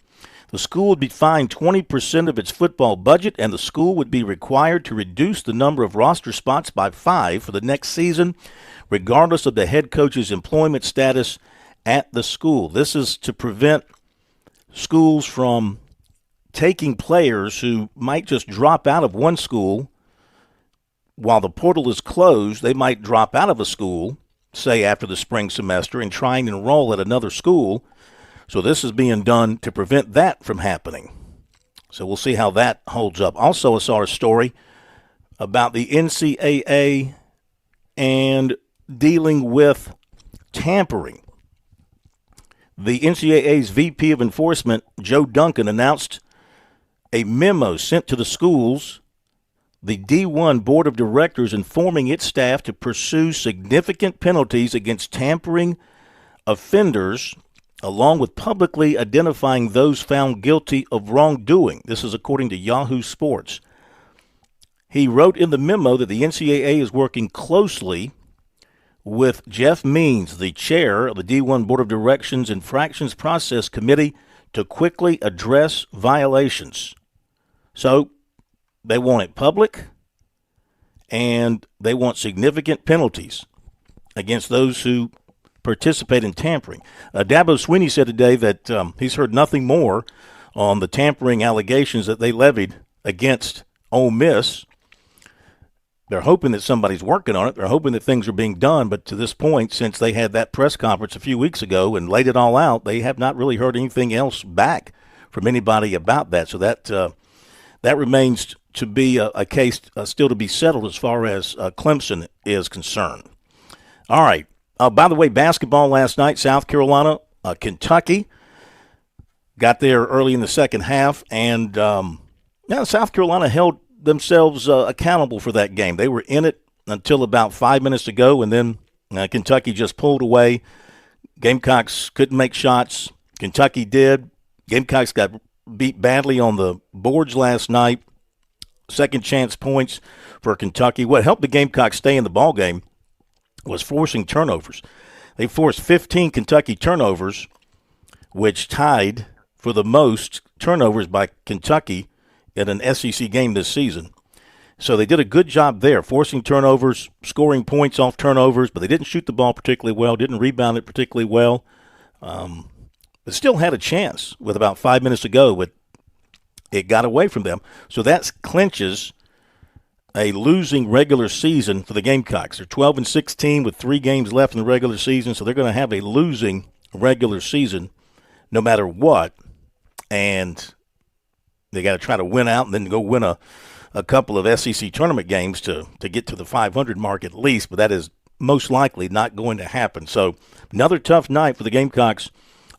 The school would be fined 20% of its football budget, and the school would be required to reduce the number of roster spots by 5 for the next season, regardless of the head coach's employment status at the school. This is to prevent schools from taking players who might just drop out of one school while the portal is closed. They might drop out of a school, say after the spring semester, and try and enroll at another school. So this is being done to prevent that from happening. So we'll see how that holds up. Also, I saw a story about the NCAA and dealing with tampering. The NCAA's VP of Enforcement, Joe Duncan, announced a memo sent to the schools, the D1 Board of Directors, informing its staff to pursue significant penalties against tampering offenders, along with publicly identifying those found guilty of wrongdoing. This is according to Yahoo Sports. He wrote in the memo that the NCAA is working closely with Jeff Means, the chair of the D1 Board of Directions Infractions Process Committee, to quickly address violations. So they want it public, and they want significant penalties against those who participate in tampering. Dabo Swinney said today that he's heard nothing more on the tampering allegations that they levied against Ole Miss. They're hoping that somebody's working on it. They're hoping that things are being done. But to this point, since they had that press conference a few weeks ago and laid it all out, they have not really heard anything else back from anybody about that. So that remains to be a case still to be settled as far as Clemson is concerned. All right. By the way, basketball last night, South Carolina, Kentucky got there early in the second half, and South Carolina held themselves accountable for that game. They were in it until about 5 minutes to go, and then Kentucky just pulled away. Gamecocks couldn't make shots. Kentucky did. Gamecocks got beat badly on the boards last night. Second chance points for Kentucky. What helped the Gamecocks stay in the ballgame was forcing turnovers. They forced 15 Kentucky turnovers, which tied for the most turnovers by Kentucky in an SEC game this season. So they did a good job there, forcing turnovers, scoring points off turnovers, but they didn't shoot the ball particularly well, didn't rebound it particularly well. But still had a chance with about 5 minutes to go, but it got away from them. So that clinches a losing regular season for the Gamecocks. They're 12-16 with 3 games left in the regular season, so they're going to have a losing regular season no matter what. And they got to try to win out and then go win a couple of SEC tournament games to get to the 500 mark at least, but that is most likely not going to happen. So another tough night for the Gamecocks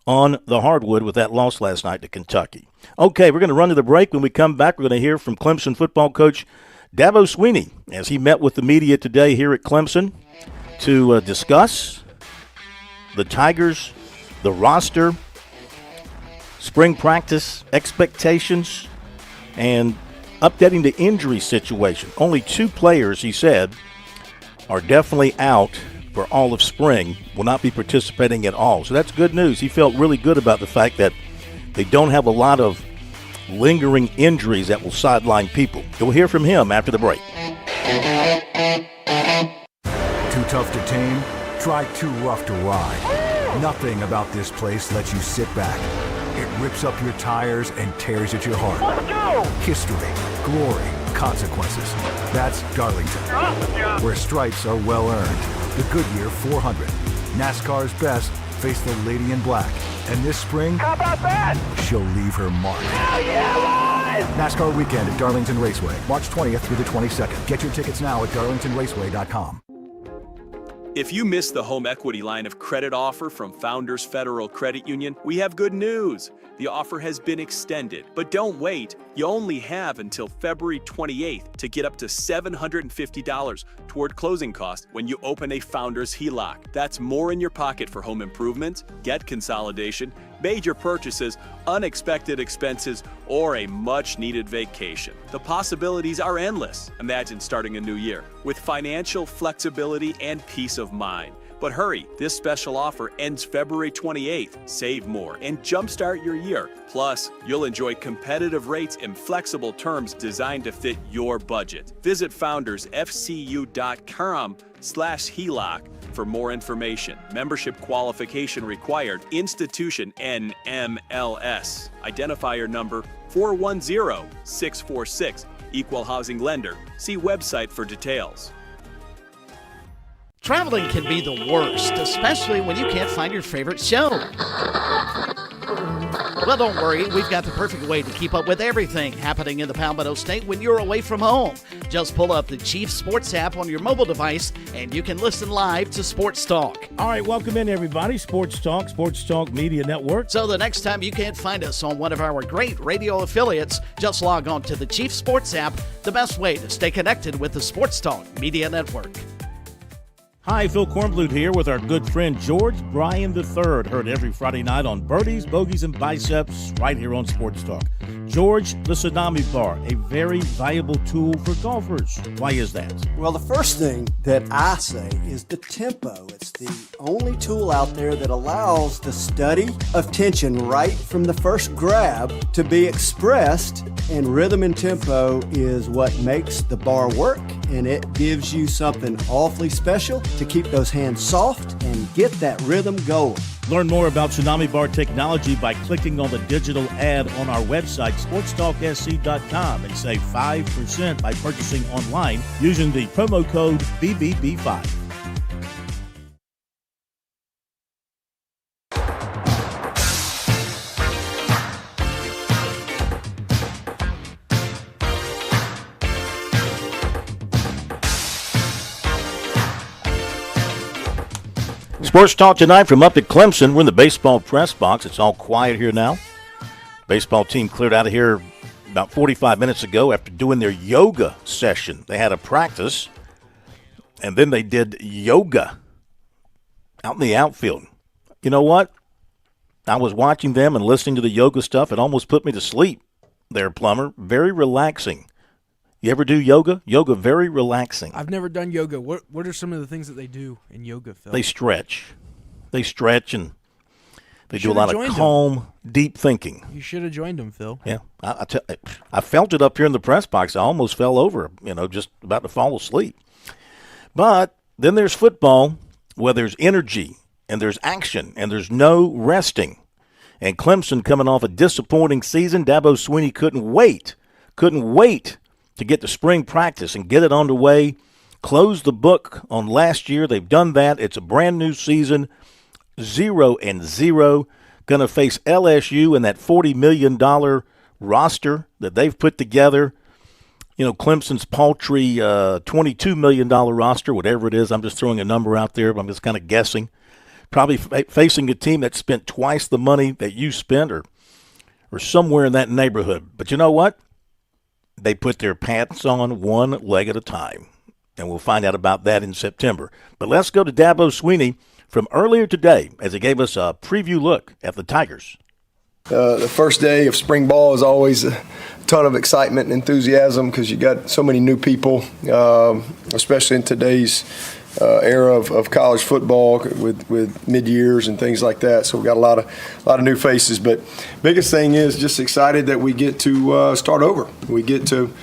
on the hardwood with that loss last night to Kentucky. Okay, we're going to run to the break. When we come back, we're going to hear from Clemson football coach Dabo Swinney as he met with the media today here at Clemson to discuss the Tigers, the roster, spring practice expectations, and updating the injury situation. Only 2 players, he said, are definitely out for all of spring, will not be participating at all. So that's good news. He felt really good about the fact that they don't have a lot of lingering injuries that will sideline people. You'll hear from him after the break. Too tough to tame? Try too rough to ride. Nothing about this place lets you sit back. It rips up your tires and tears at your heart. Let's go! History, glory, consequences. That's Darlington, where stripes are well earned. The Goodyear 400, NASCAR's best, face the lady in black. And this spring, how about that? She'll leave her mark. Hell yeah, boys! NASCAR weekend at Darlington Raceway, March 20th through the 22nd. Get your tickets now at darlingtonraceway.com. If you missed the home equity line of credit offer from Founders Federal Credit Union, we have good news. The offer has been extended, but don't wait. You only have until February 28th to get up to $750 toward closing costs when you open a Founders HELOC. That's more in your pocket for home improvements, debt consolidation, major purchases, unexpected expenses, or a much-needed vacation. The possibilities are endless. Imagine starting a new year with financial flexibility and peace of mind. But hurry, this special offer ends February 28th. Save more and jumpstart your year. Plus, you'll enjoy competitive rates and flexible terms designed to fit your budget. Visit foundersfcu.com/HELOC for more information. Membership qualification required. Institution NMLS. Identifier number 410646. Equal housing lender. See website for details. Traveling can be the worst, especially when you can't find your favorite show. Well, don't worry. We've got the perfect way to keep up with everything happening in the Palmetto State when you're away from home. Just pull up the Chief Sports app on your mobile device, and you can listen live to Sports Talk. All right, welcome in, everybody. Sports Talk Media Network. So the next time you can't find us on one of our great radio affiliates, just log on to the Chief Sports app, the best way to stay connected with the Sports Talk Media Network. Hi, Phil Kornblut here with our good friend George Bryan III. Heard every Friday night on Birdies, Bogeys, and Biceps right here on Sports Talk. George, the Tsunami Bar, a very valuable tool for golfers. Why is that? Well, the first thing that I say is the tempo. It's the only tool out there that allows the study of tension right from the first grab to be expressed, and rhythm and tempo is what makes the bar work, and it gives you something awfully special to keep those hands soft and get that rhythm going. Learn more about Tsunami Bar technology by clicking on the digital ad on our website, SportsTalkSC.com, and save 5% by purchasing online using the promo code BBB5. Sports Talk tonight from up at Clemson. We're in the baseball press box. It's all quiet here now. Baseball team cleared out of here about 45 minutes ago after doing their yoga session. They had a practice, and then they did yoga out in the outfield. You know what? I was watching them and listening to the yoga stuff. It almost put me to sleep there, Plummer. Very relaxing. You ever do yoga? Yoga, very relaxing. I've never done yoga. What are some of the things that they do in yoga, Phil? They stretch. They stretch, and they do a lot of calm, deep thinking. You should have joined them, Phil. Yeah. I felt it up here in the press box. I almost fell over, just about to fall asleep. But then there's football, where there's energy, and there's action, and there's no resting. And Clemson coming off a disappointing season. Dabo Swinney couldn't wait to get to spring practice and get it underway, close the book on last year. They've done that. It's a brand new season, 0-0. Going to face LSU in that $40 million roster that they've put together. Clemson's paltry $22 million roster, whatever it is. I'm just throwing a number out there, but I'm just kind of guessing. Probably facing a team that spent twice the money that you spent or somewhere in that neighborhood. But you know what? They put their pants on one leg at a time, and we'll find out about that in September. But let's go to Dabo Swinney from earlier today as he gave us a preview look at the Tigers. The first day of spring ball is always a ton of excitement and enthusiasm because you got so many new people, especially in today's era of college football with mid-years and things like that. So we got a lot of new faces. But biggest thing is just excited that we get to start over. We get to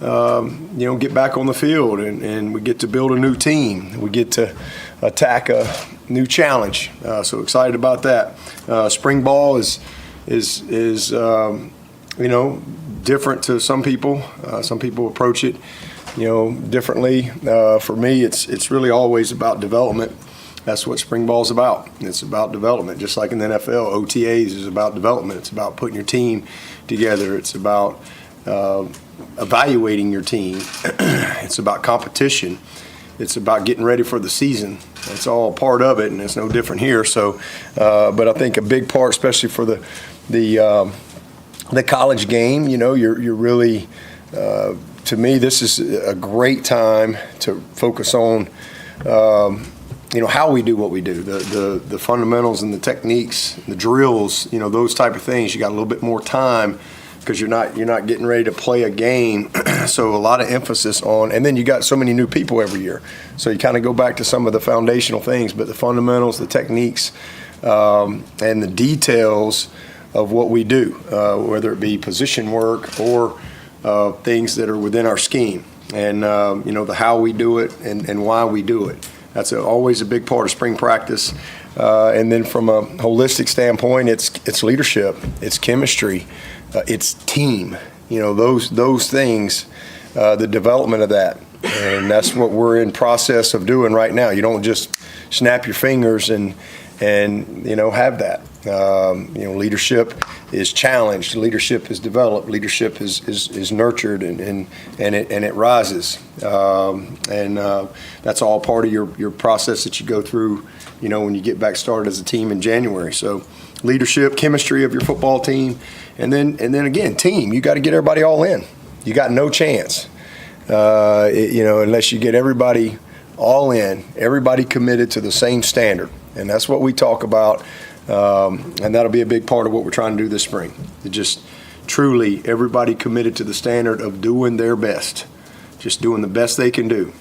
get back on the field and we get to build a new team. We get to attack a new challenge. So excited about that. Spring ball is different to some people. Some people approach it differently. For me, it's really always about development. That's what spring ball is about. It's about development. Just like in the NFL, OTAs is about development. It's about putting your team together. It's about evaluating your team. It's about competition. It's about getting ready for the season. It's all part of it, and it's no different here. So, but I think a big part, especially for the college game, you're really, to me, this is a great time to focus on, how we do what we do, the fundamentals and the techniques, the drills, those type of things. You got a little bit more time because you're not getting ready to play a game. So a lot of emphasis on, and then you got so many new people every year. So you kind of go back to some of the foundational things, but the fundamentals, the techniques, and the details of what we do, whether it be position work or things that are within our scheme, and the how we do it and why we do it. That's always a big part of spring practice. And then from a holistic standpoint, it's leadership, it's chemistry, it's team. Those things, the development of that, and that's what we're in process of doing right now. You don't just snap your fingers and have that. Leadership is challenged, leadership is developed, leadership is nurtured, and it rises. That's all part of your process that you go through, when you get back started as a team in January. So leadership, chemistry of your football team, and then again, team. You got to get everybody all in. You got no chance, unless you get everybody all in, everybody committed to the same standard. And that's what we talk about, and that'll be a big part of what we're trying to do this spring. To just truly everybody committed to the standard of doing their best, just doing the best they can do,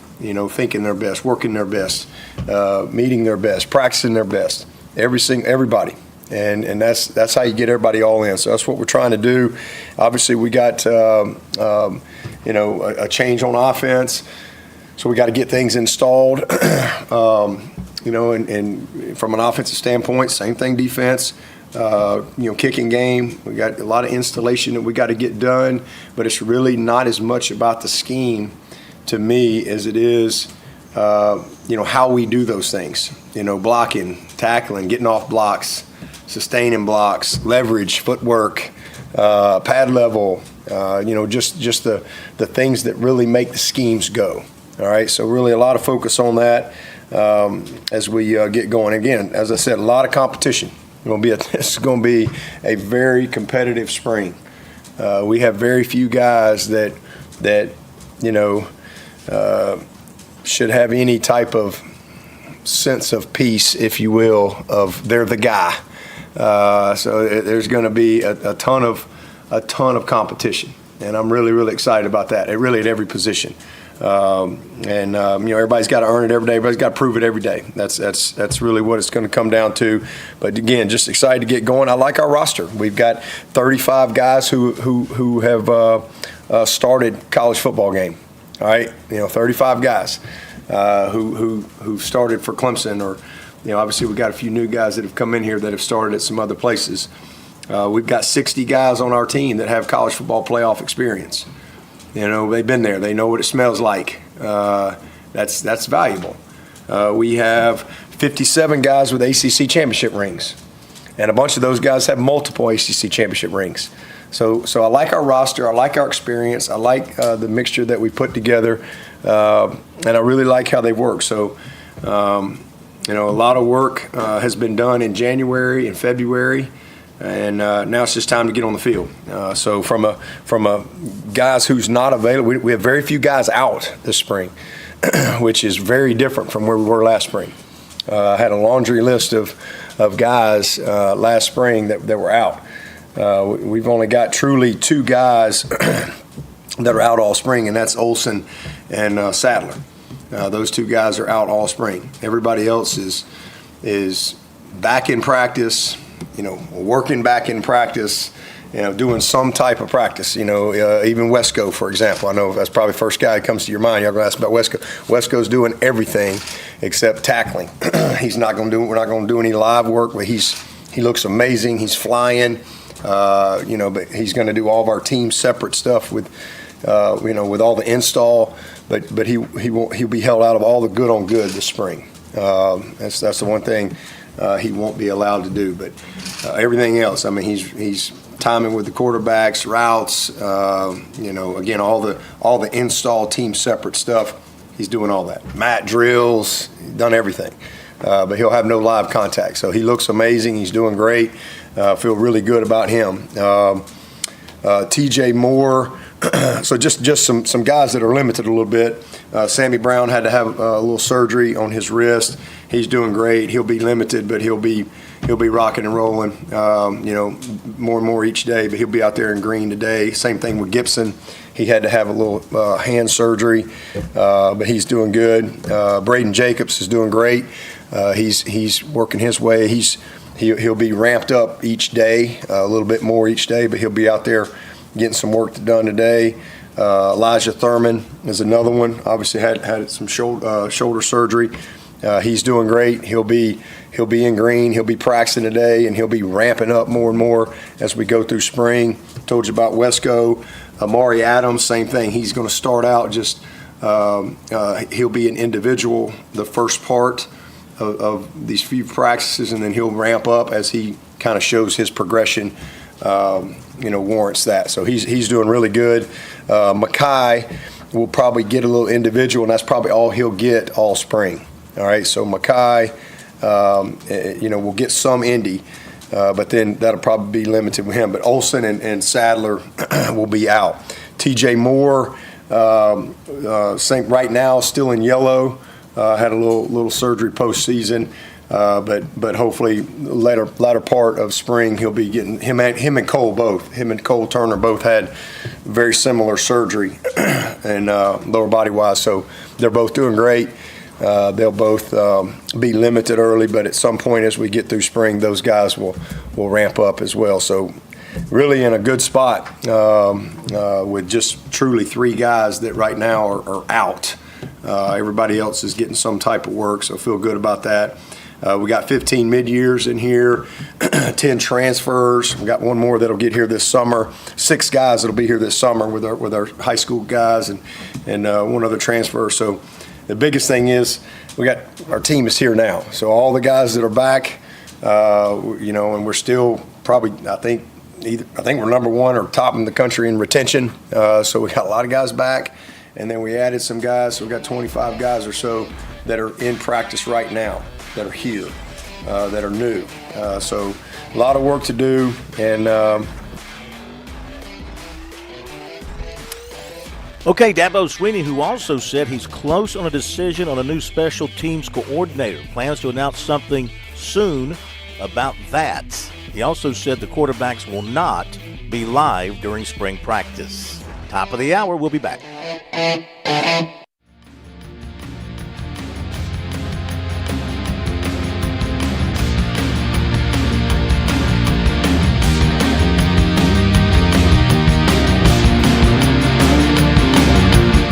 thinking their best, working their best, meeting their best, practicing their best, everybody. And that's how you get everybody all in. So that's what we're trying to do. Obviously, we got a change on offense, so we got to get things installed. And from an offensive standpoint, same thing. Defense, kicking game. We got a lot of installation that we got to get done, but it's really not as much about the scheme to me as it is, how we do those things. Blocking, tackling, getting off blocks, sustaining blocks, leverage, footwork, pad level, just the things that really make the schemes go. All right, so really a lot of focus on that as we get going. Again, as I said, a lot of competition. It's going to be a very competitive spring. We have very few guys that should have any type of sense of peace, if you will, of they're the guy. So there's going to be a ton of competition, and I'm really, really excited about that. Really at every position. Everybody's got to earn it every day. Everybody's got to prove it every day. That's really what it's going to come down to. But again, just excited to get going. I like our roster. We've got 35 guys who have started college football game. All right, 35 guys who started for Clemson, or obviously we've got a few new guys that have come in here that have started at some other places. We've got 60 guys on our team that have college football playoff experience. They've been there. They know what it smells like. That's valuable. We have 57 guys with ACC championship rings, and a bunch of those guys have multiple ACC championship rings. So I like our roster. I like our experience. I like the mixture that we put together, and I really like how they work. So, a lot of work has been done in January and February. And now it's just time to get on the field. So from a guys who's not available, we have very few guys out this spring, which is very different from where we were last spring. I had a laundry list of guys last spring that were out. We've only got truly 2 guys that are out all spring, and that's Olsen and Sadler. Those 2 guys are out all spring. Everybody else is back in practice. Working back in practice, doing some type of practice. Even Wesco, for example. I know that's probably the first guy that comes to your mind. You're going to ask about Wesco. Wesco's doing everything except tackling. We're not going to do any live work, but he looks amazing. He's flying. But he's going to do all of our team separate stuff with all the install. But he'll be held out of all the good on good this spring. That's the one thing he won't be allowed to do. But everything else, he's timing with the quarterbacks, routes, again, all the install team separate stuff. He's doing all that. Mat drills, done everything. But he'll have no live contact. So he looks amazing. He's doing great. Feel really good about him. TJ Moore. So just some guys that are limited a little bit. Sammy Brown had to have a little surgery on his wrist. He's doing great. He'll be limited, but he'll be rocking and rolling, more and more each day. But he'll be out there in green today. Same thing with Gibson. He had to have a little hand surgery, but he's doing good. Braden Jacobs is doing great. He's working his way. He'll be ramped up each day, a little bit more each day, but he'll be out there getting some work done today. Elijah Thurman is another one. Obviously had some shoulder surgery. He's doing great. He'll be in green. He'll be practicing today, and he'll be ramping up more and more as we go through spring. Told you about Wesco. Amari Adams, same thing. He's going to start out he'll be an individual the first part of these few practices, and then he'll ramp up as he kind of shows his progression. Warrants that. So he's doing really good. Makai will probably get a little individual, and that's probably all he'll get all spring. All right. So Makai, will get some Indy, but then that'll probably be limited with him. But Olsen and Sadler will be out. TJ Moore, right now still in yellow. Had a little surgery postseason. But hopefully latter part of spring he'll be getting him and Cole Turner both had very similar surgery and lower body wise, so they're both doing great. They'll both be limited early, but at some point as we get through spring, those guys will ramp up as well. So really in a good spot with just truly 3 guys that right now are out. Everybody else is getting some type of work, so feel good about that. We got 15 mid-years in here, 10 transfers. We got one more that'll get here this summer. 6 guys that'll be here this summer with our high school guys and one other transfer. So the biggest thing is our team is here now. So all the guys that are back, and we're still probably I think we're number 1 or top in the country in retention. So we got a lot of guys back, and then we added some guys. So we got 25 guys or so that are in practice right now, that are here, that are new. So a lot of work to do. And Okay, Dabo Sweeney, who also said he's close on a decision on a new special teams coordinator, plans to announce something soon about that. He also said the quarterbacks will not be live during spring practice. Top of the hour, we'll be back.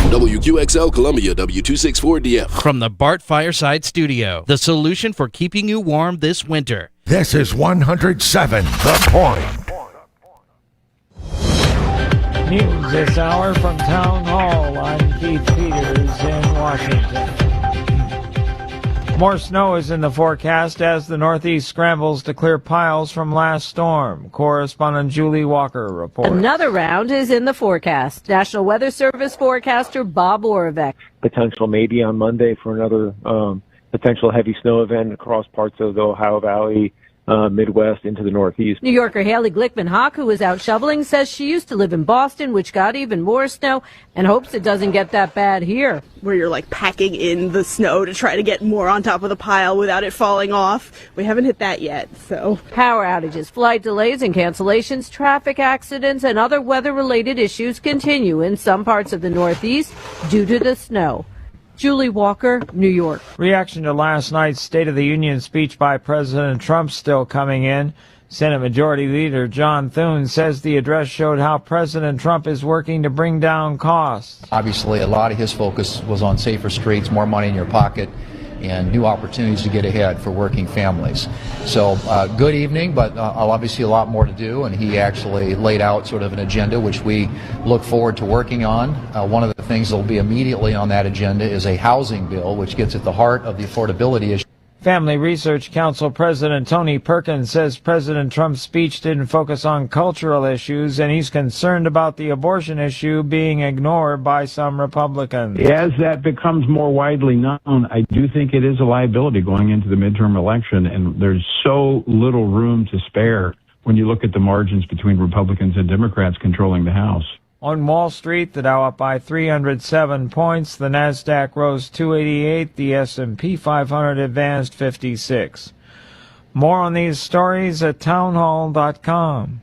WQXL Columbia, W264DF. From the Bart Fireside Studio, the solution for keeping you warm this winter. This is 107 The Point. News this hour from Town Hall. I'm Keith Peters in Washington. More snow is in the forecast as the Northeast scrambles to clear piles from last storm. Correspondent Julie Walker reports. Another round is in the forecast. National Weather Service forecaster Bob Oravec. Potential maybe on Monday for another potential heavy snow event across parts of the Ohio Valley, Midwest into the Northeast. New Yorker Haley Glickman-Hawk, who was out shoveling, says she used to live in Boston, which got even more snow, and hopes it doesn't get that bad here. Where you're like packing in the snow to try to get more on top of the pile without it falling off. We haven't hit that yet, so. Power outages, flight delays and cancellations, traffic accidents, and other weather-related issues continue in some parts of the Northeast due to the snow. Julie Walker, New York. Reaction to last night's State of the Union speech by President Trump still coming in. Senate Majority Leader John Thune says the address showed how President Trump is working to bring down costs. Obviously, a lot of his focus was on safer streets, more money in your pocket, and new opportunities to get ahead for working families. So good evening, but obviously a lot more to do, and he actually laid out sort of an agenda which we look forward to working on. One of the things that will be immediately on that agenda is a housing bill which gets at the heart of the affordability issue. Family Research Council President Tony Perkins says President Trump's speech didn't focus on cultural issues, and he's concerned about the abortion issue being ignored by some Republicans. As that becomes more widely known, I do think it is a liability going into the midterm election, and there's so little room to spare when you look at the margins between Republicans and Democrats controlling the House. On Wall Street, the Dow up by 307 points, the Nasdaq rose 288, the S&P 500 advanced 56. More on these stories at townhall.com.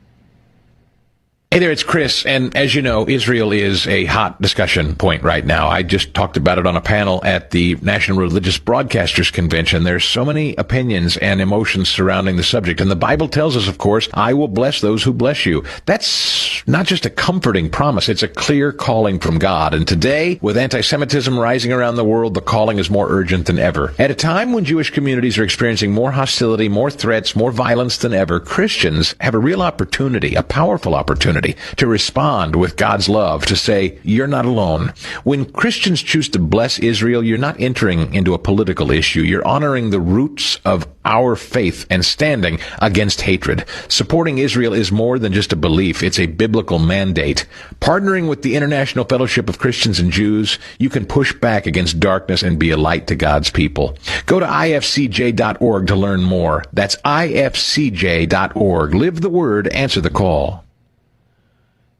Hey there, it's Chris, and as you know, Israel is a hot discussion point right now. I just talked about it on a panel at the National Religious Broadcasters Convention. There's so many opinions and emotions surrounding the subject, and the Bible tells us, of course, I will bless those who bless you. That's not just a comforting promise, it's a clear calling from God. And today, with anti-Semitism rising around the world, the calling is more urgent than ever. At a time when Jewish communities are experiencing more hostility, more threats, more violence than ever, Christians have a real opportunity, a powerful opportunity, to respond with God's love, to say, you're not alone. When Christians choose to bless Israel, you're not entering into a political issue. You're honoring the roots of our faith and standing against hatred. Supporting Israel is more than just a belief. It's a biblical mandate. Partnering with the International Fellowship of Christians and Jews, you can push back against darkness and be a light to God's people. Go to ifcj.org to learn more. That's ifcj.org. Live the word, answer the call.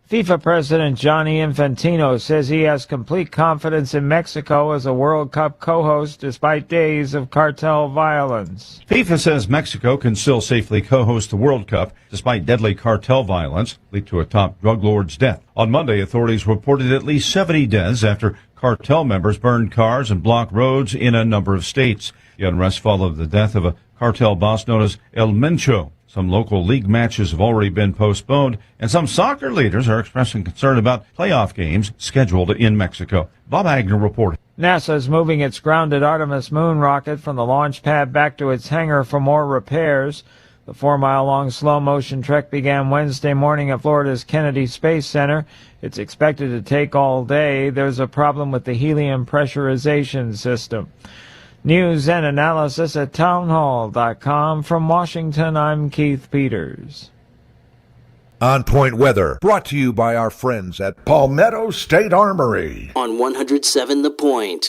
FIFA President Gianni Infantino says he has complete confidence in Mexico as a World Cup co-host despite days of cartel violence. FIFA says Mexico can still safely co-host the World Cup despite deadly cartel violence leading to a top drug lord's death. On Monday, authorities reported at least 70 deaths after cartel members burned cars and blocked roads in a number of states. The unrest followed the death of a cartel boss known as El Mencho. Some local league matches have already been postponed, and some soccer leaders are expressing concern about playoff games scheduled in Mexico. Bob Agner reported. NASA is moving its grounded Artemis moon rocket from the launch pad back to its hangar for more repairs. The 4-mile-long slow-motion trek began Wednesday morning at Florida's Kennedy Space Center. It's expected to take all day. There's a problem with the helium pressurization system. News and analysis at townhall.com. From Washington, I'm Keith Peters. On Point Weather, brought to you by our friends at Palmetto State Armory. On 107 The Point.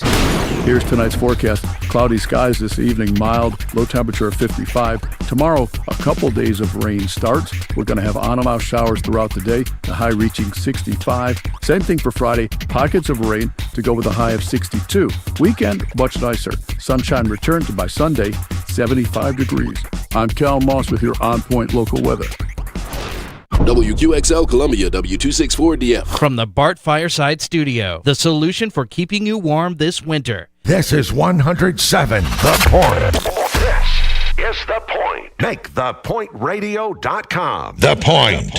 Here's tonight's forecast. Cloudy skies this evening, mild, low temperature of 55. Tomorrow, a couple days of rain starts. We're going to have on and off showers throughout the day, the high reaching 65. Same thing for Friday, pockets of rain to go with a high of 62. Weekend, much nicer. Sunshine returns to by Sunday, 75 degrees. I'm Cal Moss with your On Point local weather. WQXL Columbia, W264DF. From the Bart Fireside Studio, the solution for keeping you warm this winter. This is 107 The Point. This is The Point. Make thepointradio.com. The Point.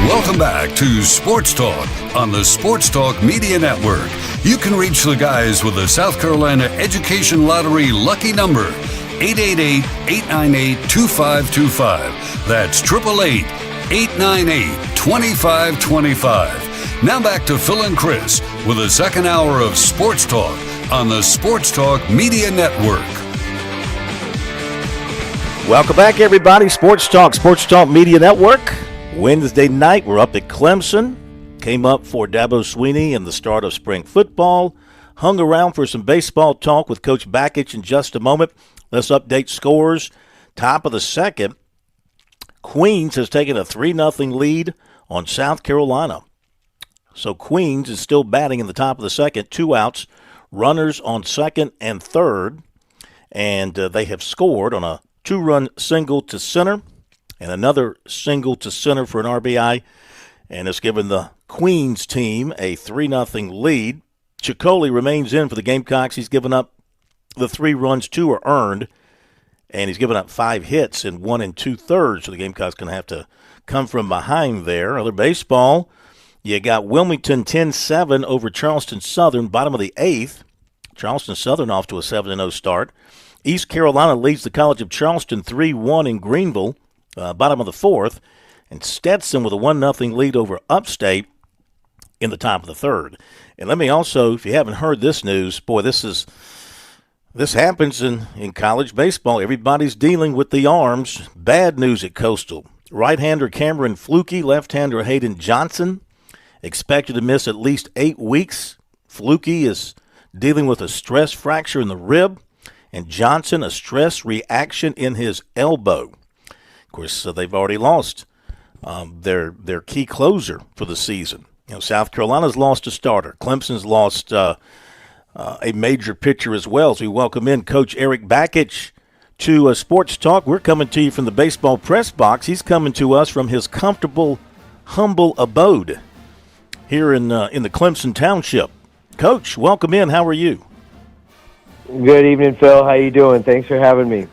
Welcome back to Sports Talk on the Sports Talk Media Network. You can reach the guys with the South Carolina Education Lottery lucky number, 888-898-2525. That's 888-898-2525. Now back to Phil and Chris with the second hour of Sports Talk on the Sports Talk Media Network. Welcome back, everybody. Sports Talk Media Network. Wednesday night, we're up at Clemson. Came up for Dabo Swinney and the start of spring football. Hung around for some baseball talk with Coach Bakich in just a moment. Let's update scores. Top of the second, Queens has taken a 3-0 lead on South Carolina. So Queens is still batting in the top of the second. 2 outs, runners on second and third. And they have scored on a 2-run single to center and another single to center for an RBI. And it's given the Queens team a 3-0 lead. Chicoli remains in for the Gamecocks. He's given up the 3 runs, 2 are earned, and he's given up 5 hits in 1 2/3, so the Gamecocks going to have to come from behind there. Other baseball, you got Wilmington 10-7 over Charleston Southern, bottom of the 8th. Charleston Southern off to a 7-0 start. East Carolina leads the College of Charleston 3-1 in Greenville, bottom of the 4th. And Stetson with a 1-0 lead over Upstate. in the top of the third. And let me also, if you haven't heard this news, boy, this happens in college baseball. Everybody's dealing with the arms. Bad news at Coastal. Right-hander Cameron Flukie, left-hander Hayden Johnson, expected to miss at least 8 weeks. Flukie is dealing with a stress fracture in the rib, and Johnson a stress reaction in his elbow. Of course, they've already lost their key closer for the season. South Carolina's lost a starter. Clemson's lost a major pitcher as well. So we welcome in Coach Eric Bakich to Sports Talk. We're coming to you from the baseball press box. He's coming to us from his comfortable, humble abode here in the Clemson Township. Coach, welcome in. How are you? Good evening, Phil. How you doing? Thanks for having me.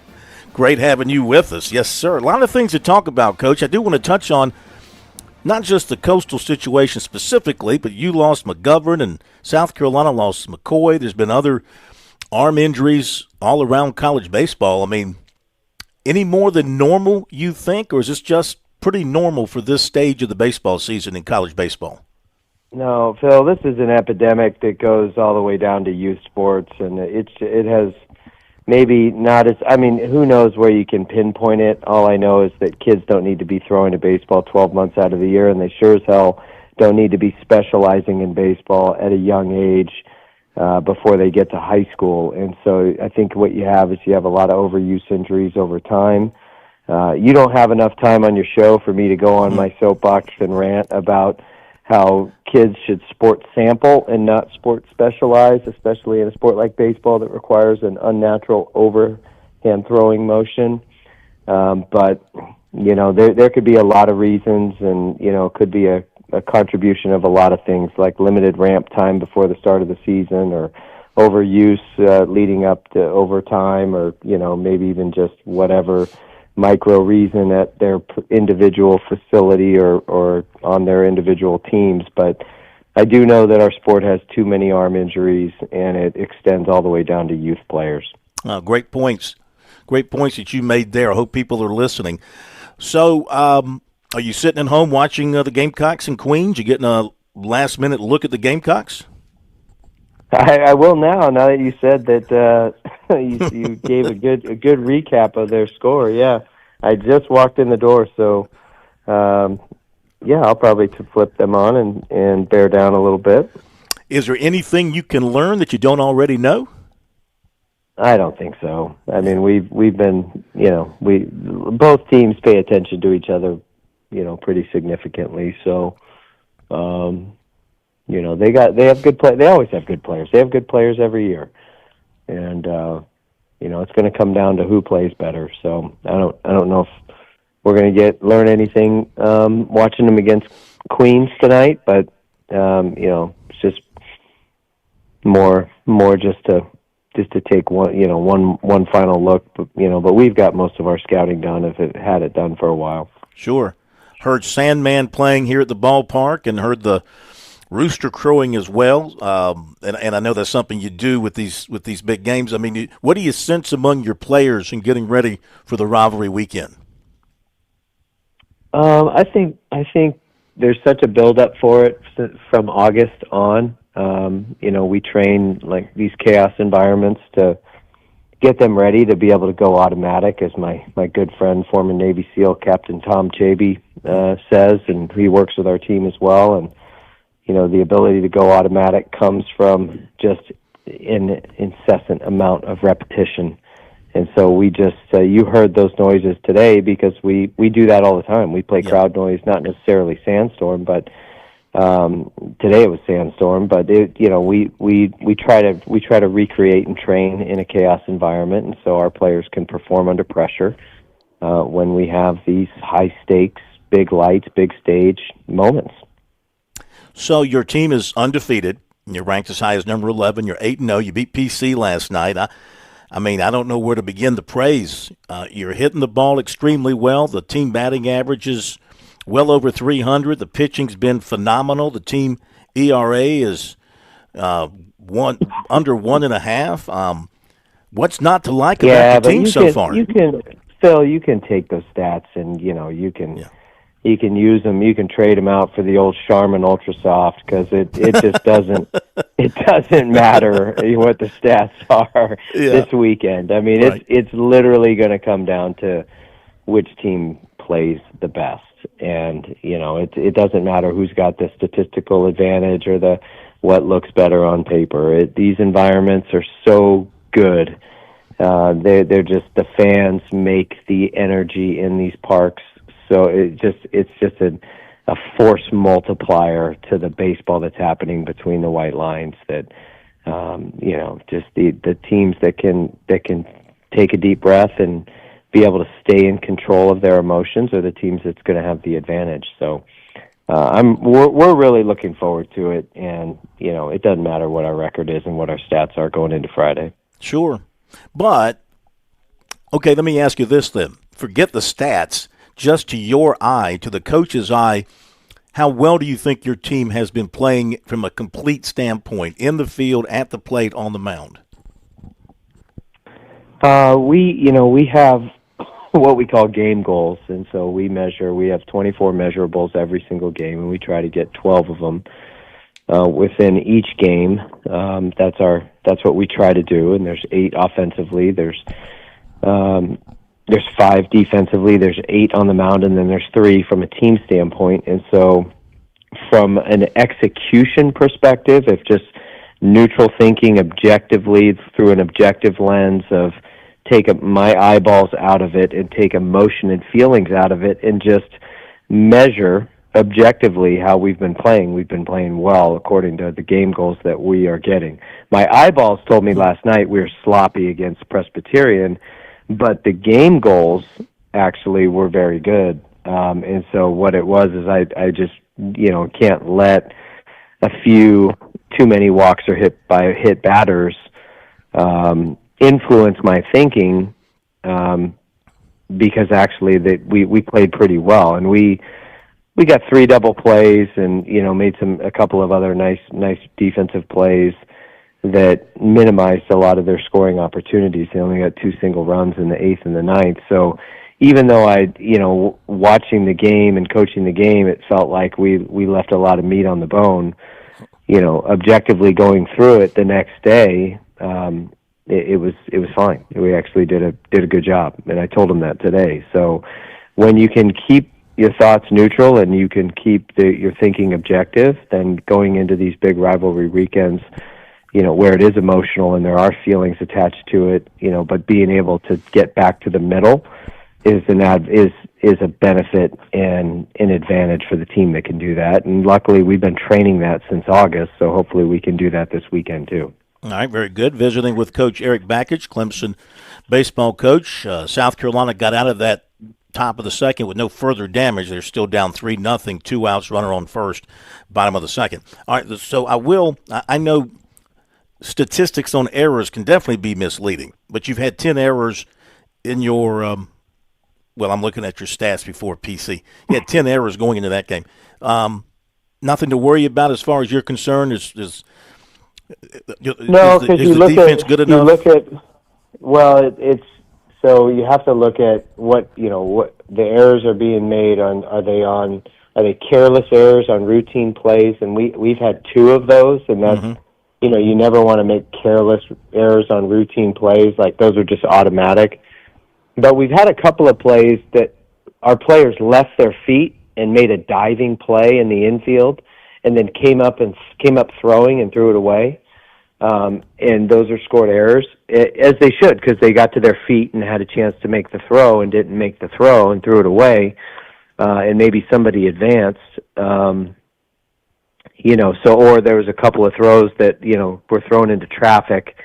Great having you with us. Yes, sir. A lot of things to talk about, Coach. I do want to touch on not just the Coastal situation specifically, but you lost McGovern and South Carolina lost McCoy. There's been other arm injuries all around college baseball. I mean, any more than normal, you think, or is this just pretty normal for this stage of the baseball season in college baseball? No, Phil, this is an epidemic that goes all the way down to youth sports, and it has maybe not as, I mean, who knows where you can pinpoint it. All I know is that kids don't need to be throwing a baseball 12 months out of the year, and they sure as hell don't need to be specializing in baseball at a young age before they get to high school. And so I think what you have is you have a lot of overuse injuries over time. You don't have enough time on your show for me to go on my soapbox and rant about how kids should sport sample and not sport specialize, especially in a sport like baseball that requires an unnatural overhand throwing motion. But, you know, there could be a lot of reasons, and, you know, it could be a contribution of a lot of things, like limited ramp time before the start of the season, or overuse leading up to overtime, or, you know, maybe even just whatever micro reason at their individual facility or on their individual teams. But I do know that our sport has too many arm injuries, and it extends all the way down to youth players. Great points. Great points that you made there. I hope people are listening. So are you sitting at home watching the Gamecocks and Queens? You getting a last-minute look at the Gamecocks? I will now that you said that you gave a good recap of their score. Yeah, I just walked in the door, so yeah, I'll probably flip them on and bear down a little bit. Is there anything you can learn that you don't already know? I don't think so. I mean, we've been, you know, both teams pay attention to each other, you know, pretty significantly. So, you know, they have good play. They always have good players. They have good players every year, and you know, it's going to come down to who plays better. So I don't know if we're going to learn anything watching them against Queens tonight, but you know, it's just more just to take one final look. But, you know, but we've got most of our scouting done. If it had it done for a while. Sure. Heard Sandman playing here at the ballpark, and heard the rooster crowing as well, and I know that's something you do with these big games. I mean, what do you sense among your players in getting ready for the rivalry weekend? I think there's such a build-up for it from August on. You know, we train like these chaos environments to get them ready to be able to go automatic, as my good friend, former Navy SEAL Captain Tom Chaby says, and he works with our team as well. And you know, the ability to go automatic comes from just an incessant amount of repetition. And so we just, you heard those noises today because we do that all the time. We play crowd noise, not necessarily sandstorm, but today it was sandstorm. But you know, we try to recreate and train in a chaos environment, and so our players can perform under pressure when we have these high stakes, big lights, big stage moments. So your team is undefeated. You're ranked as high as number 11. You're 8-0. You beat PC last night. I mean, I don't know where to begin to praise. You're hitting the ball extremely well. The team batting average is well over 300. The pitching's been phenomenal. The team ERA is under 1.5. What's not to like about the team so far? Phil, you can take those stats and, you know, you can you can use them. You can trade them out for the old Charmin Ultra Soft because it just doesn't matter what the stats are this weekend. I mean, it's literally going to come down to which team plays the best, and it doesn't matter who's got the statistical advantage or the what looks better on paper. These environments are so good. They're just, the fans make the energy in these parks. So it's just a force multiplier to the baseball that's happening between the white lines. That just the teams that can take a deep breath and be able to stay in control of their emotions are the teams that's going to have the advantage. So we're really looking forward to it, and it doesn't matter what our record is and what our stats are going into Friday. Sure, but okay, let me ask you this then. Forget the stats. Just to your eye, to the coach's eye, how well do you think your team has been playing from a complete standpoint, in the field, at the plate, on the mound? We have what we call game goals, and so we have 24 measurables every single game, and we try to get 12 of them within each game. That's what we try to do, and there's 8 offensively. There's 5 defensively, there's 8 on the mound, and then there's 3 from a team standpoint. And so from an execution perspective, if just neutral thinking objectively through an objective lens of take my eyeballs out of it and take emotion and feelings out of it and just measure objectively how we've been playing well according to the game goals that we are getting. My eyeballs told me last night we were sloppy against Presbyterian, but the game goals actually were very good. And so what it was is I just, can't let a few too many walks or hit batters influence my thinking, because actually we played pretty well, and we got 3 double plays and made a couple of other nice defensive plays that minimized a lot of their scoring opportunities. They only got 2 single runs in the 8th and the 9th. So even though watching the game and coaching the game, it felt like we left a lot of meat on the bone. Objectively going through it the next day, it was fine. We actually did a good job, and I told them that today. So when you can keep your thoughts neutral and you can keep your thinking objective, then going into these big rivalry weekends, where it is emotional and there are feelings attached to it, but being able to get back to the middle is a benefit and an advantage for the team that can do that. And luckily, we've been training that since August, so hopefully we can do that this weekend too. All right, very good. Visiting with Coach Eric Bakich, Clemson baseball coach. South Carolina got out of that top of the second with no further damage. They're still down 3-0, 2 outs, runner on first, bottom of the second. All right, so I know statistics on errors can definitely be misleading, but you've had 10 errors in your I'm looking at your stats before PC. You had 10 errors going into that game. Nothing to worry about as far as you're concerned. Is the defense good enough? So you have to look at what the errors are being made on. Are they careless errors on routine plays? And we've had 2 of those, and that's you never want to make careless errors on routine plays. Like, those are just automatic. But we've had a couple of plays that our players left their feet and made a diving play in the infield, and then came up throwing and threw it away. And those are scored errors, as they should, because they got to their feet and had a chance to make the throw and didn't make the throw and threw it away, and maybe somebody advanced. Or there was a couple of throws that, were thrown into traffic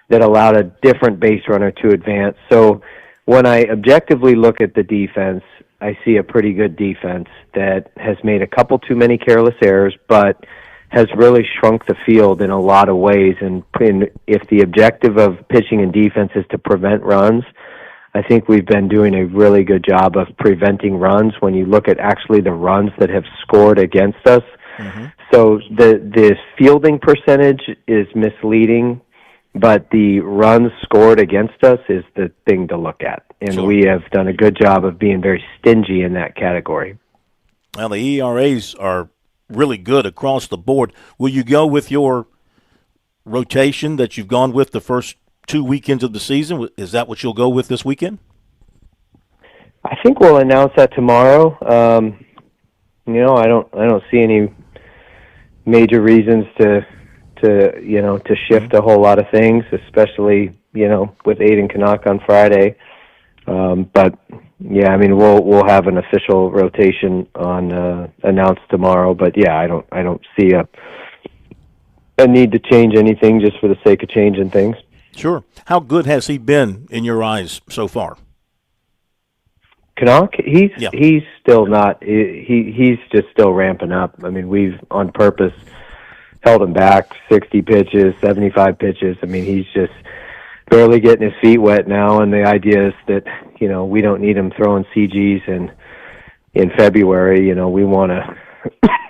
that allowed a different base runner to advance. So when I objectively look at the defense, I see a pretty good defense that has made a couple too many careless errors, but has really shrunk the field in a lot of ways. And if the objective of pitching and defense is to prevent runs, I think we've been doing a really good job of preventing runs when you look at actually the runs that have scored against us. So the fielding percentage is misleading, but the runs scored against us is the thing to look at. And we have done a good job of being very stingy in that category. Well, the ERAs are really good across the board. Will you go with your rotation that you've gone with the first 2 weekends of the season? Is that what you'll go with this weekend? I think we'll announce that tomorrow. I don't see any major reasons to shift a whole lot of things, especially with Aiden Canuck on Friday. But yeah, I mean we'll have an official rotation on announced tomorrow. But yeah, I don't see a need to change anything just for the sake of changing things. Sure. How good has he been in your eyes so far? Canuck, he's still not. He's just still ramping up. I mean, we've on purpose held him back 60 pitches, 75 pitches. I mean, he's just barely getting his feet wet now. And the idea is that we don't need him throwing CGs in February. We want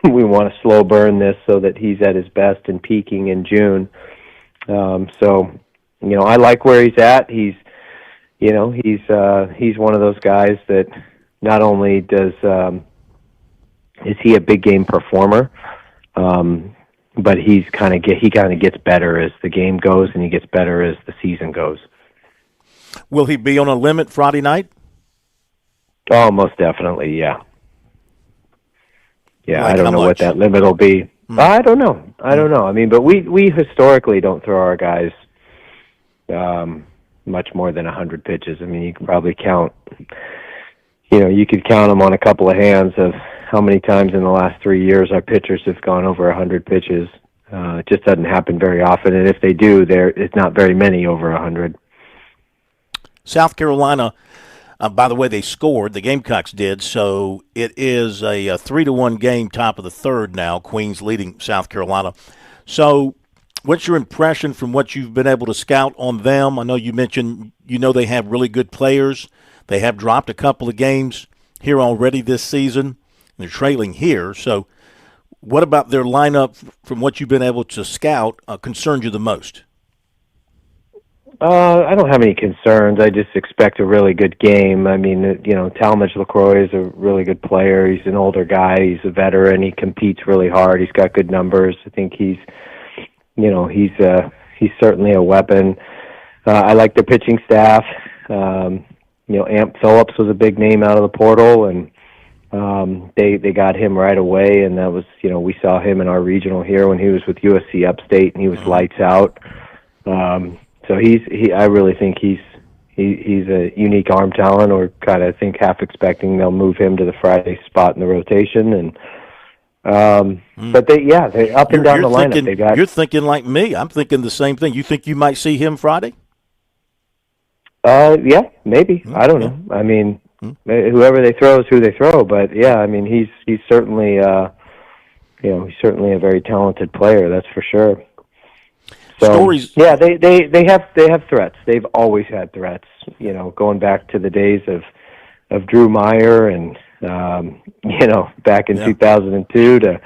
to slow burn this so that he's at his best and peaking in June. So I like where he's at. He's one of those guys that not only is he a big game performer, but he kind of gets better as the game goes, and he gets better as the season goes. Will he be on a limit Friday night? Oh, most definitely, yeah. Yeah, Like I don't how know much? what that limit will be. I don't know. I mean, but we historically don't throw our guys much more than 100 pitches. I mean, you can probably count, you could count them on a couple of hands of how many times in the last 3 years our pitchers have gone over 100 pitches. It just doesn't happen very often, and if they do, it's not very many over 100. South Carolina, by the way, they scored. The Gamecocks did, so it is a 3-1 game, top of the third now. Queens leading South Carolina. So what's your impression from what you've been able to scout on them? I know you mentioned they have really good players. They have dropped a couple of games here already this season. They're trailing here. So what about their lineup from what you've been able to scout concerns you the most? I don't have any concerns. I just expect a really good game. I mean, Talmadge LaCroix is a really good player. He's an older guy. He's a veteran. He competes really hard. He's got good numbers. I think he's certainly a weapon. I like their pitching staff. Amp Phillips was a big name out of the portal, and they got him right away. And that was, we saw him in our regional here when he was with USC Upstate, and he was lights out. So I really think he's a unique arm talent, or kind of think half expecting they'll move him to the Friday spot in the rotation. And but they up and down the lineup. They got. You're thinking like me. I'm thinking the same thing. You think you might see him Friday? Yeah, maybe. I don't know. I mean, whoever they throw is who they throw. But yeah, I mean, he's certainly he's certainly a very talented player. That's for sure. So, Stories. Yeah, they have threats. They've always had threats. Going back to the days of Drew Meyer and back in 2002 to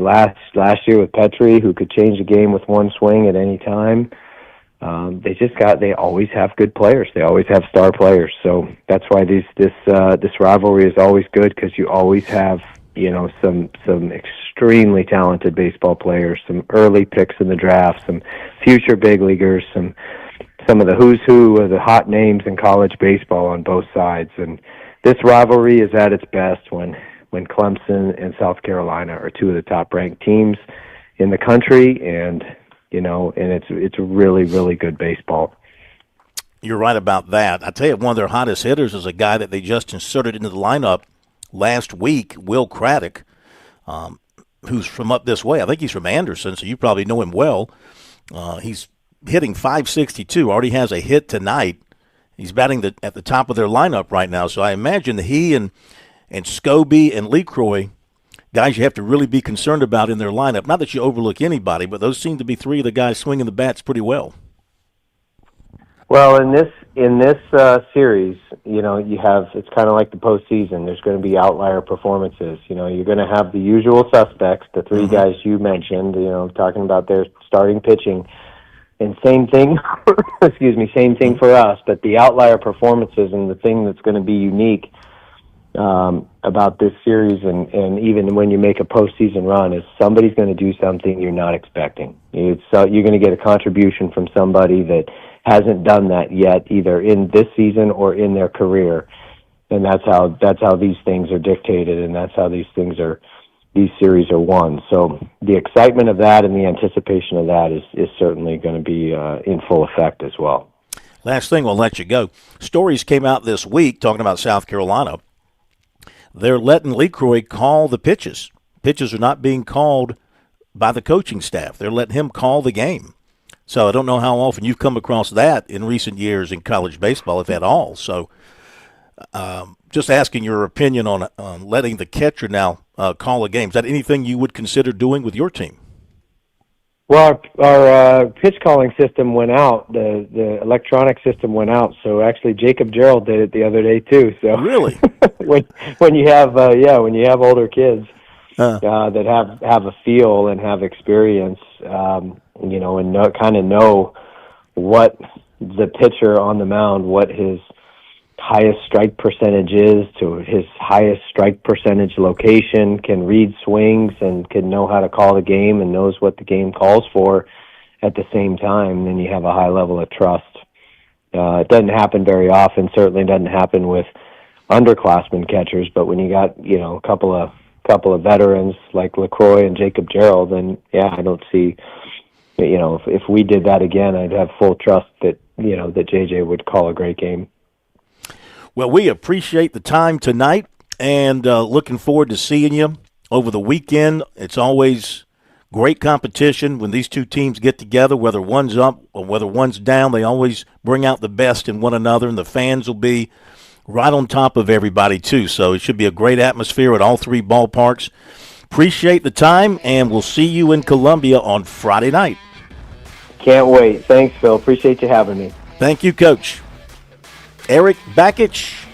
last year with Petrie, who could change the game with one swing at any time. They always have good players. They always have star players. So that's why this rivalry is always good, because you always have some extremely talented baseball players, some early picks in the draft, some future big leaguers, some of the who's who of the hot names in college baseball on both sides. And this rivalry is at its best when Clemson and South Carolina are two of the top ranked teams in the country, and it's really, really good baseball. You're right about that. I tell you, one of their hottest hitters is a guy that they just inserted into the lineup last week, Will Craddock, who's from up this way. I think he's from Anderson, so you probably know him well. He's hitting .562, already has a hit tonight. He's batting at the top of their lineup right now, so I imagine that he and Scobie and LeCroy, guys you have to really be concerned about in their lineup. Not that you overlook anybody, but those seem to be three of the guys swinging the bats pretty well. Well, in this series, it's kind of like the postseason. There's going to be outlier performances. You're going to have the usual suspects, the three guys you mentioned. Talking about their starting pitching, and same thing. Same thing for us. But the outlier performances, and the thing that's going to be unique about this series, and even when you make a postseason run, is somebody's going to do something you're not expecting. You're going to get a contribution from somebody that hasn't done that yet, either in this season or in their career, and that's how these things are dictated, and that's how these series are won. So the excitement of that and the anticipation of that is certainly going to be in full effect as well. Last thing, we'll let you go. Stories came out this week talking about South Carolina. They're letting LeCroy call the pitches. Pitches are not being called by the coaching staff. They're letting him call the game. So I don't know how often you've come across that in recent years in college baseball, if at all. So just asking your opinion on letting the catcher now call a game. Is that anything you would consider doing with your team? Well, our pitch calling system went out. The electronic system went out. So actually, Jacob Gerald did it the other day too. So really, when you have older kids that have a feel and have experience, and know what the pitcher on the mound, what his highest strike percentage is to his highest strike percentage location, can read swings and can know how to call the game and knows what the game calls for at the same time, then you have a high level of trust. It doesn't happen very often, certainly doesn't happen with underclassmen catchers, but when you got, a couple of veterans like LeCroy and Jacob Gerald, then I don't see, if we did that again, I'd have full trust that, that JJ would call a great game. Well, we appreciate the time tonight and looking forward to seeing you over the weekend. It's always great competition when these two teams get together, whether one's up or whether one's down. They always bring out the best in one another, and the fans will be right on top of everybody, too. So it should be a great atmosphere at all three ballparks. Appreciate the time, and we'll see you in Columbia on Friday night. Can't wait. Thanks, Phil. Appreciate you having me. Thank you, Coach. Eric Bakich.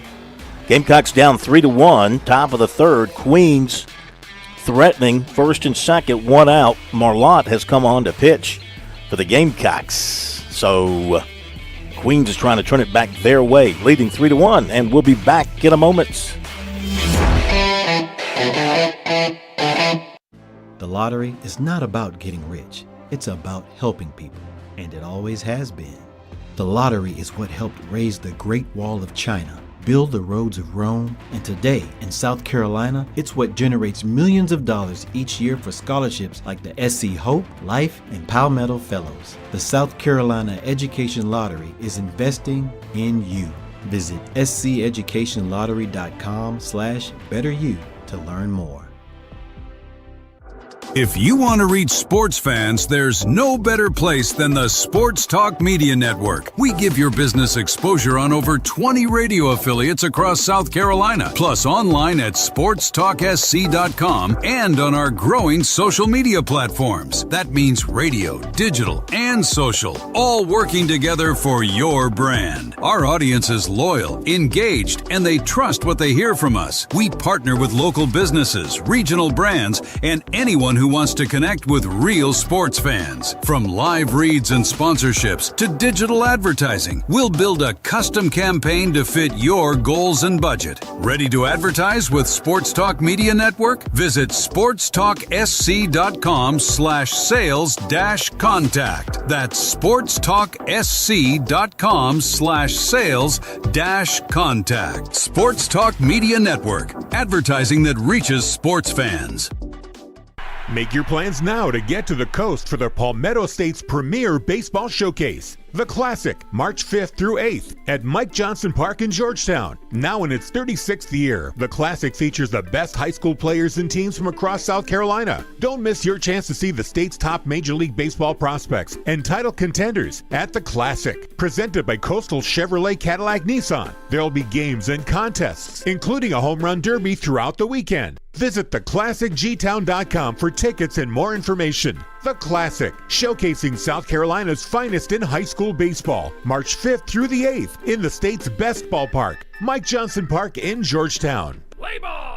Gamecocks down 3-1, top of the third. Queens threatening first and second, one out. Marlotte has come on to pitch for the Gamecocks. So Queens is trying to turn it back their way, leading 3-1, and we'll be back in a moment. The lottery is not about getting rich. It's about helping people, and it always has been. The lottery is what helped raise the Great Wall of China, build the roads of Rome, and today in South Carolina, it's what generates millions of dollars each year for scholarships like the SC Hope, Life, and Palmetto Fellows. The South Carolina Education Lottery is investing in you. Visit sceducationlottery.com/betteryou to learn more. If you want to reach sports fans, there's no better place than the Sports Talk Media Network. We give your business exposure on over 20 radio affiliates across South Carolina, plus online at SportsTalkSC.com and on our growing social media platforms. That means radio, digital, and social, all working together for your brand. Our audience is loyal, engaged, and they trust what they hear from us. We partner with local businesses, regional brands, and anyone who wants to connect with real sports fans. From live reads and sponsorships to digital advertising, we'll build a custom campaign to fit your goals and budget. Ready to advertise with Sports Talk Media Network? Visit sportstalksc.com/sales-contact. That's sportstalksc.com/sales-contact. Sports Talk Media Network, advertising that reaches sports fans. Make your plans now to get to the coast for the Palmetto State's premier baseball showcase. The Classic, March 5th through 8th at Mike Johnson Park in Georgetown. Now in its 36th year, the Classic features the best high school players and teams from across South Carolina. Don't miss your chance to see the state's top Major League Baseball prospects and title contenders at the Classic. Presented by Coastal Chevrolet Cadillac Nissan. There will be games and contests, including a home run derby throughout the weekend. Visit theclassicgtown.com for tickets and more information. The Classic, showcasing South Carolina's finest in high school baseball, March 5th through the 8th in the state's best ballpark, Mike Johnson Park in Georgetown. Play ball!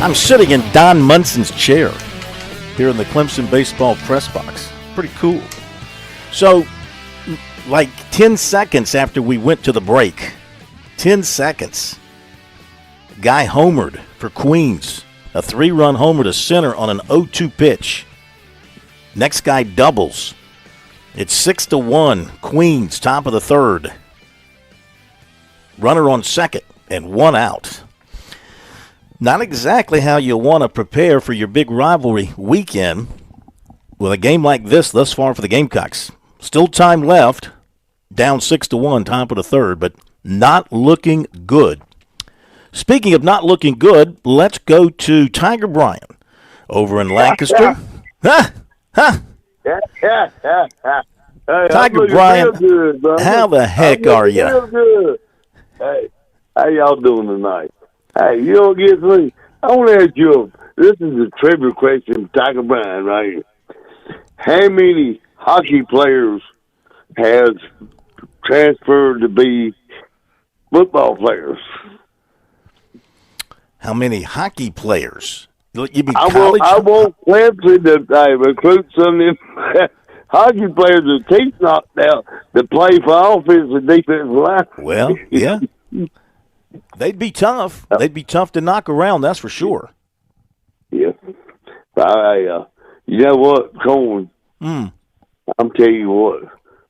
I'm sitting in Don Munson's chair here in the Clemson baseball press box. Pretty cool. So, like 10 seconds after we went to the break, 10 seconds, guy homered for Queens. A 3-run homer to center on an 0-2 pitch. Next guy doubles. It's 6-1, Queens, top of the third. Runner on second and 1 out. Not exactly how you want to prepare for your big rivalry weekend with a game like this thus far for the Gamecocks. Still time left, down 6-1, top of the third, but not looking good. Speaking of not looking good, let's go to Tiger Bryant over in Lancaster. Tiger Bryant, good, how the heck are you? Real good. Hey, how y'all doing tonight? Hey, you don't get me. I want to ask you, this is a trivia question, Tiger Bryant, right? How many hockey players has transferred to be football players? How many hockey players? You mean I college? want Clemson to recruit some of them hockey players that teach knocked out to play for offense and defensive line. Well, yeah. They'd be tough. They'd be tough to knock around, that's for sure. Yeah. You know what, Cohen? I'm telling you what.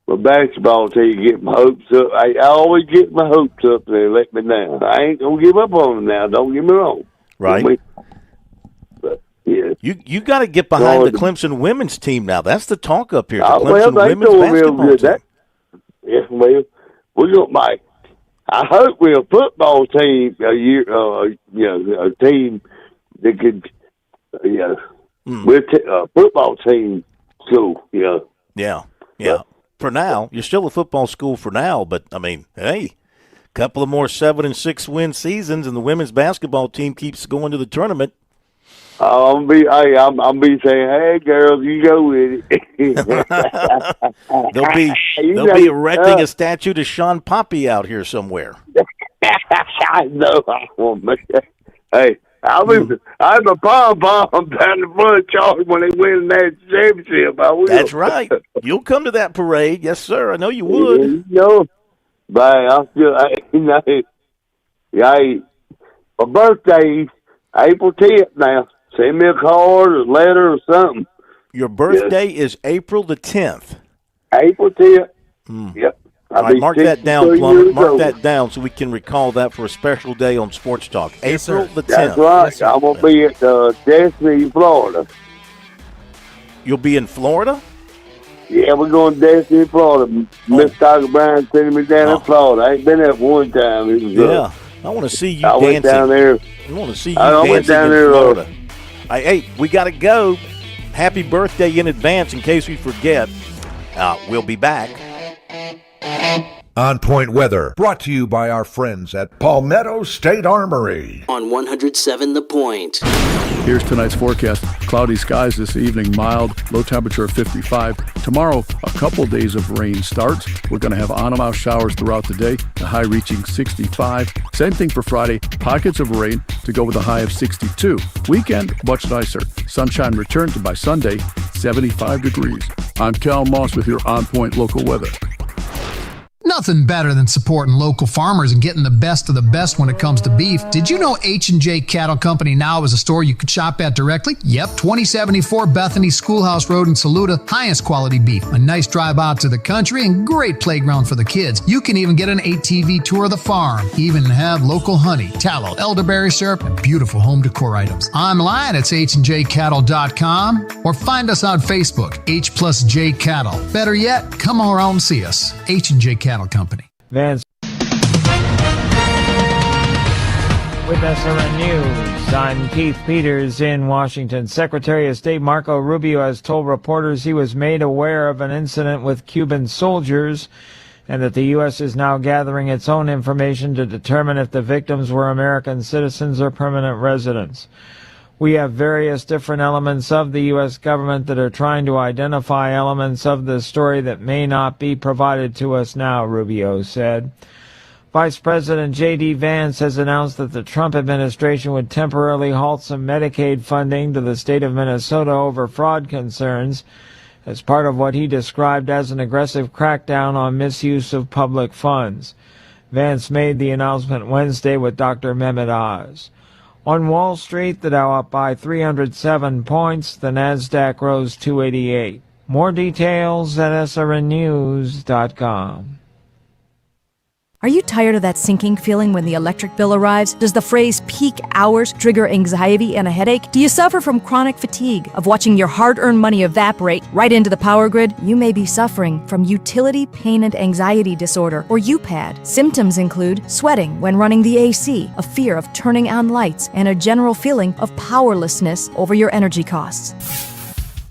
My basketball team get my hopes up. I always get my hopes up and they let me down. I ain't going to give up on them now. Don't get me wrong. Right. But, yeah. You got to get behind the Clemson women's team now. That's the talk up here. The Well, Clemson they women's doing real basketball good. team. Yeah, well, we're going to I hope we're a football team, a team that could, we're a football team school, Yeah. For now, you're still a football school for now, but, I mean, hey, a couple of more 7-6 win seasons and the women's basketball team keeps going to the tournament. I'm be saying, hey, girls, you go with it. They'll be erecting a statue to Sean Poppy out here somewhere. I know. Hey, I'm a pom-pom down the front, Charlie, when they win that championship. I will. That's right. You'll come to that parade. Yes, sir. I know you would. But I feel, my birthday, April 10th now. Send me a card or a letter or something. Your birthday is April the 10th. April 10th. Yep. All right, mark that down, Plummer. Mark that down so we can recall that for a special day on Sports Talk. April the 10th. That's right. I'm going to be at Destiny, Florida. You'll be in Florida? Yeah, we're going to Destiny, Florida. Miss Tiger Brown sending me down in Florida. I ain't been there one time. It was, I want to see you I dancing. went down there. I want to see you dancing in Florida. Hey, we got to go. Happy birthday in advance in case we forget. We'll be back. On Point Weather, brought to you by our friends at Palmetto State Armory. On 107 The Point. Here's tonight's forecast. Cloudy skies this evening, mild, low temperature of 55. Tomorrow, a couple days of rain starts. We're going to have on-and-off showers throughout the day, the high reaching 65. Same thing for Friday, pockets of rain to go with a high of 62. Weekend, much nicer. Sunshine returned to by Sunday, 75 degrees. I'm Cal Moss with your On Point local weather. Nothing better than supporting local farmers and getting the best of the best when it comes to beef. Did you know H&J Cattle Company now is a store you could shop at directly? Yep, 2074 Bethany Schoolhouse Road in Saluda. Highest quality beef, a nice drive out to the country, and great playground for the kids. You can even get an ATV tour of the farm. Even have local honey, tallow, elderberry syrup, and beautiful home decor items. Online, it's HandJCattle.com or find us on Facebook, H+J Cattle. Better yet, come around and see us. H&J Cattle Company. Vance. With SRN News, I'm Keith Peters in Washington. Secretary of State Marco Rubio has told reporters he was made aware of an incident with Cuban soldiers and that the U.S. is now gathering its own information to determine if the victims were American citizens or permanent residents. We have various different elements of the U.S. government that are trying to identify elements of the story that may not be provided to us now, Rubio said. Vice President J.D. Vance has announced that the Trump administration would temporarily halt some Medicaid funding to the state of Minnesota over fraud concerns as part of what he described as an aggressive crackdown on misuse of public funds. Vance made the announcement Wednesday with Dr. Mehmet Oz. On Wall Street, the Dow up by 307 points, the Nasdaq rose 288. More details at srnnews.com. Are you tired of that sinking feeling when the electric bill arrives? Does the phrase peak hours trigger anxiety and a headache? Do you suffer from chronic fatigue of watching your hard-earned money evaporate right into the power grid? You may be suffering from utility pain and anxiety disorder, or UPAD. Symptoms include sweating when running the AC, a fear of turning on lights, and a general feeling of powerlessness over your energy costs.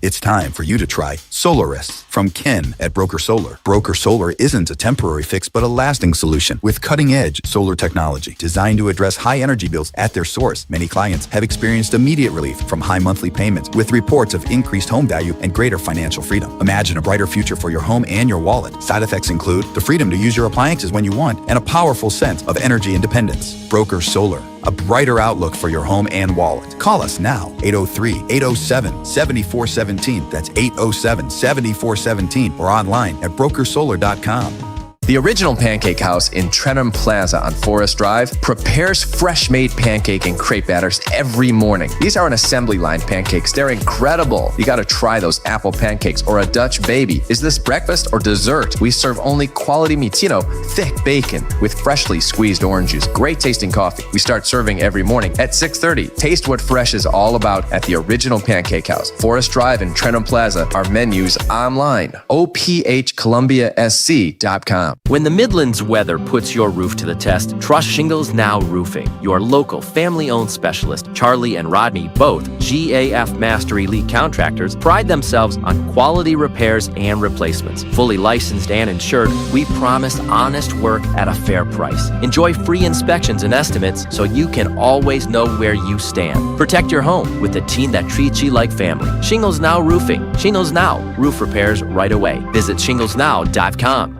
It's time for you to try Solarist from Ken at Broker Solar. Broker Solar isn't a temporary fix, but a lasting solution with cutting-edge solar technology designed to address high energy bills at their source. Many clients have experienced immediate relief from high monthly payments with reports of increased home value and greater financial freedom. Imagine a brighter future for your home and your wallet. Side effects include the freedom to use your appliances when you want and a powerful sense of energy independence. Broker Solar, a brighter outlook for your home and wallet. Call us now, 803-807-7417. That's 807-7417 or online at brokersolar.com. The original Pancake House in Trenham Plaza on Forest Drive prepares fresh-made pancake and crepe batters every morning. These are an assembly line pancakes. They're incredible. You gotta try those apple pancakes or a Dutch baby. Is this breakfast or dessert? We serve only quality meats, thick bacon with freshly squeezed orange juice. Great tasting coffee. We start serving every morning at 6:30. Taste what fresh is all about at the original Pancake House. Forest Drive in Trenham Plaza. Our menus online. OPHColumbiaSC.com. When the Midlands weather puts your roof to the test, trust Shingles Now Roofing. Your local family-owned specialist, Charlie and Rodney, both GAF Master Elite contractors, pride themselves on quality repairs and replacements. Fully licensed and insured, we promise honest work at a fair price. Enjoy free inspections and estimates so you can always know where you stand. Protect your home with a team that treats you like family. Shingles Now Roofing. Shingles Now. Roof repairs right away. Visit shinglesnow.com.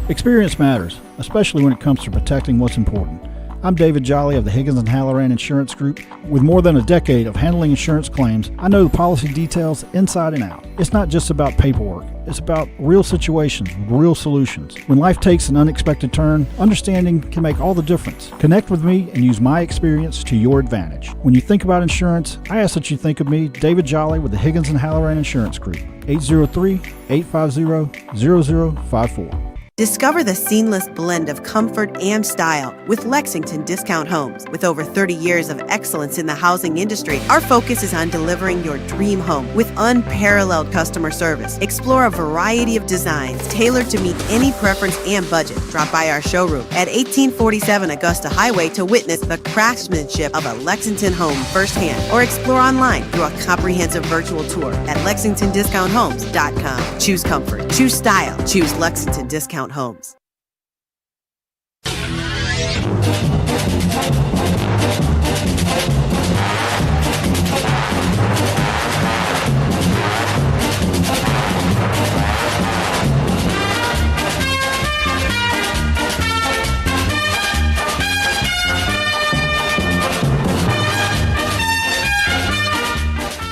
Experience matters, especially when it comes to protecting what's important. I'm David Jolly of the Higgins and Halloran Insurance Group. With more than a decade of handling insurance claims, I know the policy details inside and out. It's not just about paperwork. It's about real situations with real solutions. When life takes an unexpected turn, understanding can make all the difference. Connect with me and use my experience to your advantage. When you think about insurance, I ask that you think of me, David Jolly with the Higgins and Halloran Insurance Group, 803-850-0054. Discover the seamless blend of comfort and style with Lexington Discount Homes. With over 30 years of excellence in the housing industry, our focus is on delivering your dream home with unparalleled customer service. Explore a variety of designs tailored to meet any preference and budget. Drop by our showroom at 1847 Augusta Highway to witness the craftsmanship of a Lexington home firsthand, or explore online through a comprehensive virtual tour at LexingtonDiscountHomes.com. Choose comfort, choose style, choose Lexington Discount Homes.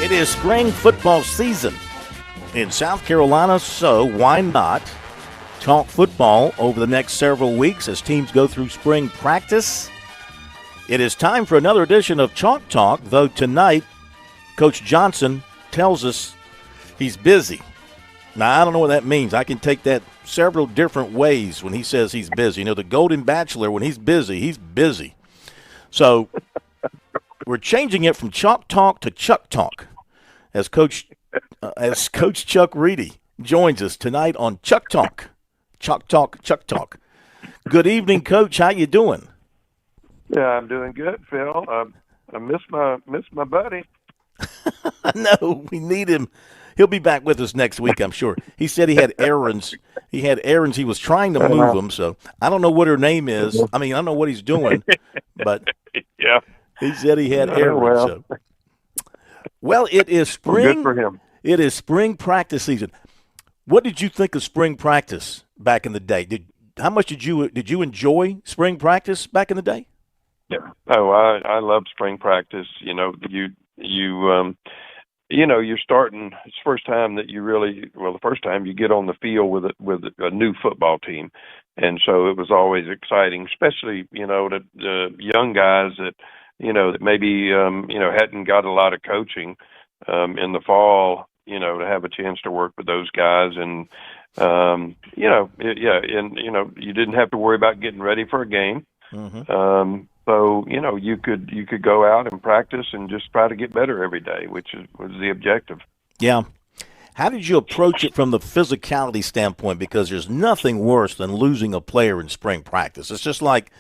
It is spring football season in South Carolina, so why not talk football over the next several weeks as teams go through spring practice? It is time for another edition of Chalk Talk, though tonight Coach Johnson tells us he's busy. Now, I don't know what that means. I can take that several different ways when he says he's busy. The Golden Bachelor, when he's busy, he's busy. So we're changing it from Chalk Talk to Chuck Talk as Coach Chuck Reedy joins us tonight on Chuck Talk. Chuck Talk. Good evening, Coach. How you doing? Yeah, I'm doing good, Phil. I miss my buddy. No, we need him. He'll be back with us next week, I'm sure. He said he had errands. He was trying to move them, so I don't know what her name is. I mean, I don't know what he's doing, but yeah, he said he had errands. Well, it is spring. Well, good for him. It is spring practice season. What did you think of spring practice back in the day? how much did you enjoy spring practice back in the day? Yeah. Oh, I love spring practice. You're starting. It's the first time that the first time you get on the field with a new football team, and so it was always exciting, especially the young guys that that maybe hadn't got a lot of coaching in the fall. To have a chance to work with those guys, and you didn't have to worry about getting ready for a game. Mm-hmm. So you could go out and practice and just try to get better every day, which was the objective. Yeah. How did you approach it from the physicality standpoint? Because there's nothing worse than losing a player in spring practice. It's just like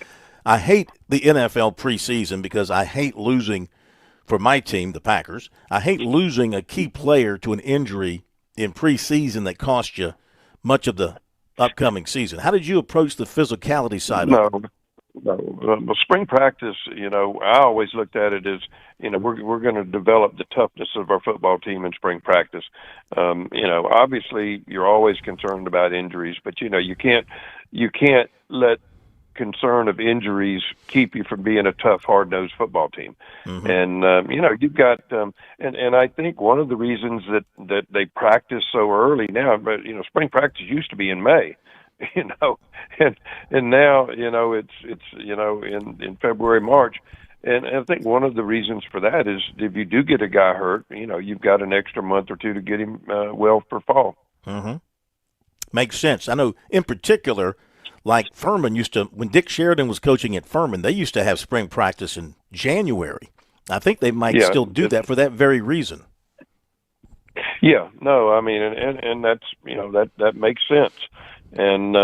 I hate the NFL preseason because I hate losing for my team, the Packers. I hate losing a key player to an injury in preseason that cost you much of the upcoming season. How did you approach the physicality side of it? Well, spring practice, I always looked at it as, we're going to develop the toughness of our football team in spring practice. Obviously you're always concerned about injuries, but you can't let concern of injuries keep you from being a tough, hard-nosed football team. Mm-hmm. And you've got, and I think one of the reasons that they practice so early now, but spring practice used to be in May. And now it's in February, March, and I think one of the reasons for that is if you do get a guy hurt, you've got an extra month or two to get him well for fall. Mm-hmm. Makes sense. I know in particular, like Furman used to, when Dick Sheridan was coaching at Furman, they used to have spring practice in January. I think they might still do that for that very reason. Yeah, no, I mean, and that's that makes sense. And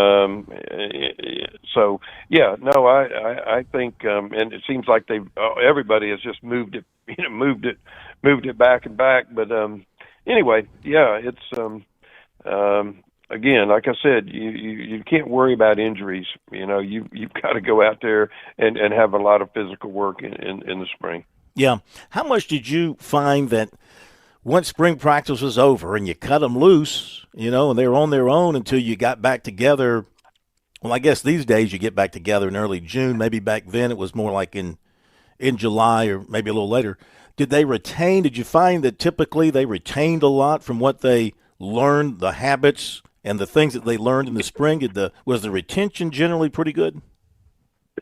so, yeah, no, I think, and it seems like everybody has just moved it back and back. But anyway, yeah, it's again, like I said, you can't worry about injuries. You've got to go out there and have a lot of physical work in the spring. Yeah, how much did you find that once spring practice was over and you cut them loose, and they were on their own until you got back together? Well, I guess these days you get back together in early June. Maybe back then it was more like in July or maybe a little later. Did you find that typically they retained a lot from what they learned, the habits and the things that they learned in the spring? Was the retention generally pretty good?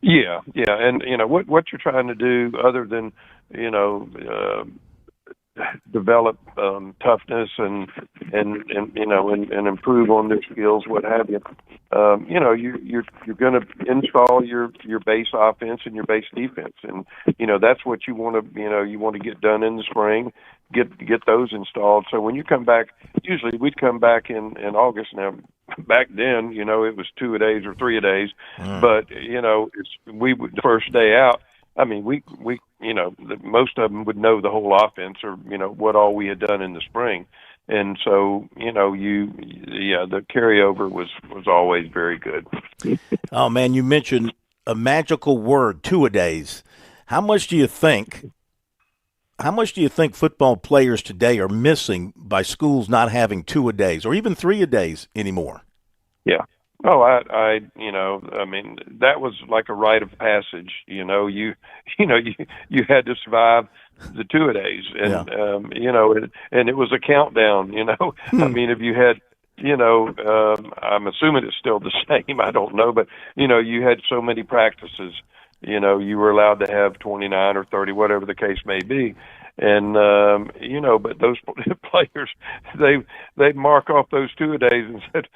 Yeah. And, what you're trying to do other than, develop toughness and improve on their skills, what have you. You're going to install your base offense and your base defense, and that's what you want to get done in the spring. Get those installed. So when you come back, usually we'd come back in August. Now back then, it was 2-a-days or 3-a-days, but the first day out. I mean, we most of them would know the whole offense or, what all we had done in the spring. And so, the carryover was always very good. Oh, man, you mentioned a magical word, 2-a-days. How much do you think football players today are missing by schools not having 2-a-days or even 3-a-days anymore? Yeah. Oh, I mean, that was like a rite of passage. You had to survive the 2-a-days, and and it was a countdown. I mean, if you had, I'm assuming it's still the same. I don't know, but you had so many practices. You were allowed to have 29 or 30, whatever the case may be. And, but those players, they'd mark off those 2-a-days and said,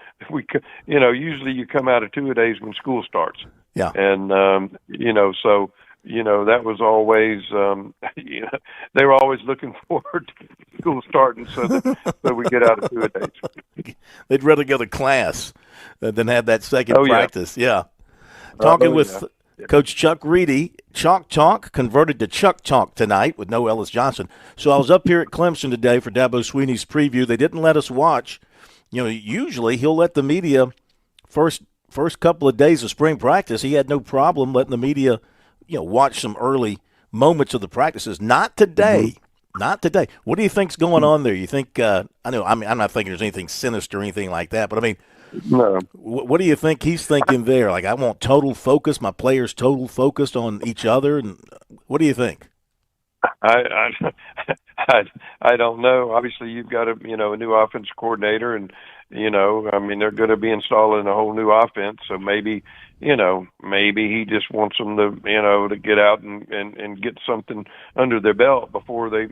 usually you come out of 2-a-days when school starts. Yeah. And, so, that was always, they were always looking forward to school starting so we get out of 2-a-days. They'd rather go to class than have that second practice. Yeah. Talking with Coach Chuck Reedy, Chalk Talk, converted to Chuck Talk tonight with no Ellis Johnson. So I was up here at Clemson today for Dabo Sweeney's preview. They didn't let us watch. Usually he'll let the media first couple of days of spring practice. He had no problem letting the media, watch some early moments of the practices. Not today. Mm-hmm. Not today. What do you think's going on there? You think I'm not thinking there's anything sinister or anything like that, but I mean, No. What do you think he's thinking there? Like, I want total focus, my players total focused on each other. And what do you think? I don't know. Obviously, you've got a new offense coordinator, and I mean, they're going to be installing a whole new offense. So maybe he just wants them to to get out and get something under their belt before they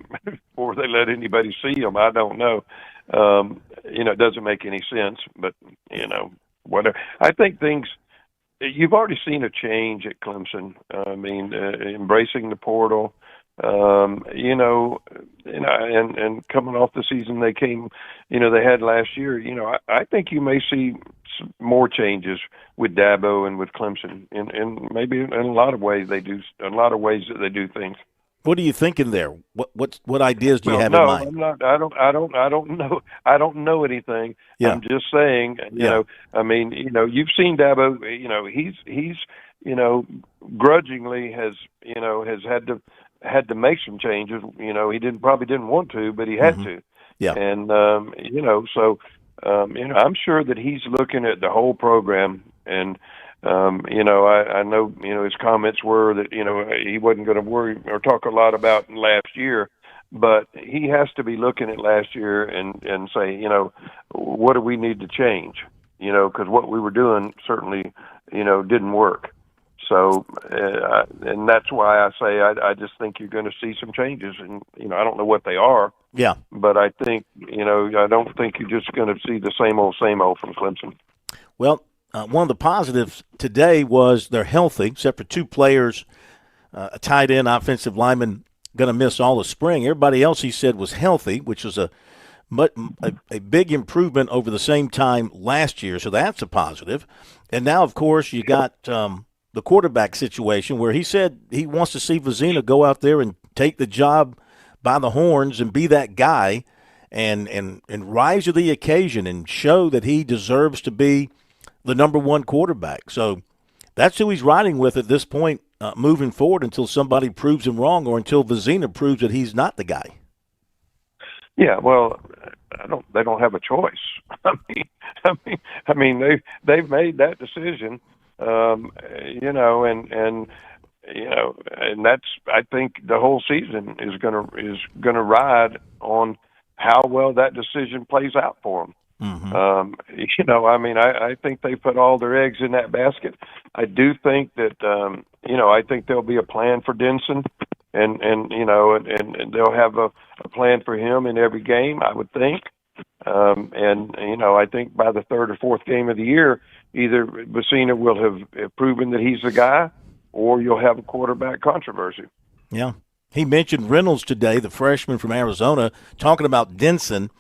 let anybody see them. I don't know. It doesn't make any sense, but whatever. I think things. You've already seen a change at Clemson. I mean, embracing the portal. And coming off the season they had last year, I think you may see some more changes with Dabo and with Clemson, and maybe in a lot of ways that they do things. What are you thinking there? What ideas do you have in mind? I'm not. I don't know. I don't know anything. Yeah. I'm just saying. I mean, you've seen Dabo. He's grudgingly has had to make some changes. He probably didn't want to, but he had to. Yeah. And I'm sure that he's looking at the whole program, and I know his comments were that he wasn't going to worry or talk a lot about last year, but he has to be looking at last year and say, what do we need to change? Because what we were doing certainly didn't work. So, and that's why I say I just think you're going to see some changes, and I don't know what they are. Yeah. But I think I don't think you're just going to see the same old from Clemson. Well, one of the positives today was they're healthy, except for two players, a tight end, offensive lineman, going to miss all the spring. Everybody else, he said, was healthy, which was a big improvement over the same time last year. So that's a positive. And now, of course, you got the quarterback situation where he said he wants to see Vizina go out there and take the job by the horns and be that guy and rise to the occasion and show that he deserves to be the number one quarterback. So that's who he's riding with at this point moving forward until somebody proves him wrong or until Vizina proves that he's not the guy. Yeah, well, they don't have a choice. I mean, they've made that decision. And that's, I think the whole season is gonna ride on how well that decision plays out for them. Mm-hmm. I think they put all their eggs in that basket. I do think that I think there'll be a plan for Denson, and they'll have a plan for him in every game, I would think. I think by the third or fourth game of the year, either Vizina will have proven that he's the guy, or you'll have a quarterback controversy. Yeah. He mentioned Reynolds today, the freshman from Arizona, talking about Denson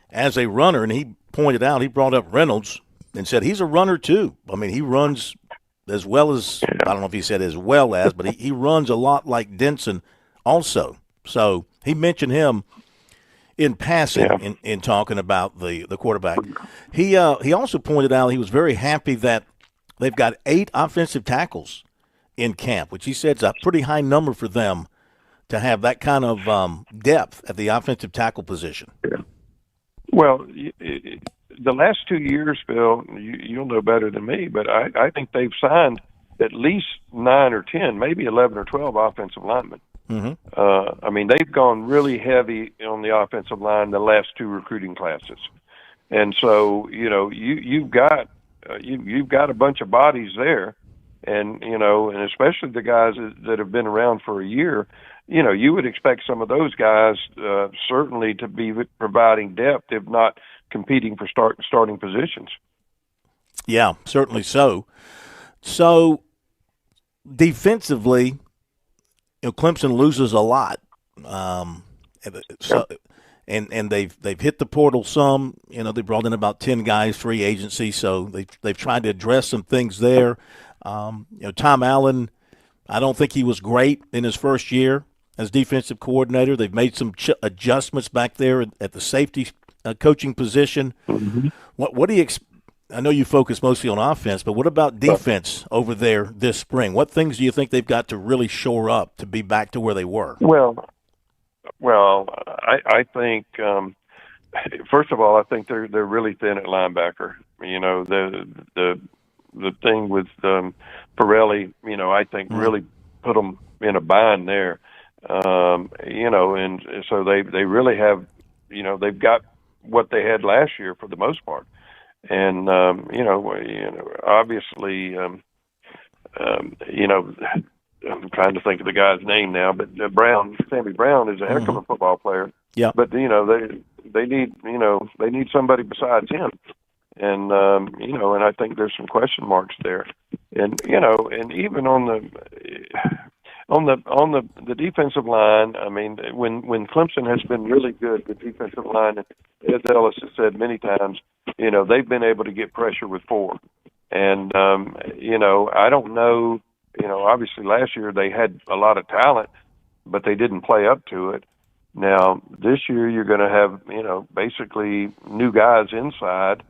as a runner, and he pointed out, he brought up Reynolds and said he's a runner too. I mean, he runs as well as, I don't know if he said as well as, but he runs a lot like Denson also. So he mentioned him in passing in talking about the quarterback. He also pointed out he was very happy that they've got 8 offensive tackles in camp, which he said is a pretty high number for them to have that kind of depth at the offensive tackle position. Yeah. Well, the last 2 years, Phil, you'll know better than me, but I think they've signed at least 9 or 10, maybe 11 or 12 offensive linemen. Mm-hmm. They've gone really heavy on the offensive line the last 2 recruiting classes, and so you've got a bunch of bodies there, and and especially the guys that have been around for a year. You would expect some of those guys certainly to be providing depth, if not competing for starting positions. Yeah, certainly so. So defensively, Clemson loses a lot, and they've hit the portal some. They brought in about 10 guys, free agency, so they've tried to address some things there. Tom Allen, I don't think he was great in his first year as defensive coordinator. They've made some adjustments back there at the safety coaching position. Mm-hmm. What do you I know you focus mostly on offense, but what about defense over there this spring? What things do you think they've got to really shore up to be back to where they were? Well, I think first of all, I think they're really thin at linebacker, the thing with Pirelli, I think really put them in a bind there. And so they really have, they've got what they had last year for the most part. And, obviously, I'm trying to think of the guy's name now, but Sammy Brown is a heck of a football player. Yeah. But, they need somebody besides him. And, and I think there's some question marks there. And, and even on the defensive line, I mean, when Clemson has been really good with defensive line, as Ellis has said many times, they've been able to get pressure with 4. And, I don't know, obviously last year they had a lot of talent, but they didn't play up to it. Now, this year you're going to have, basically new guys inside.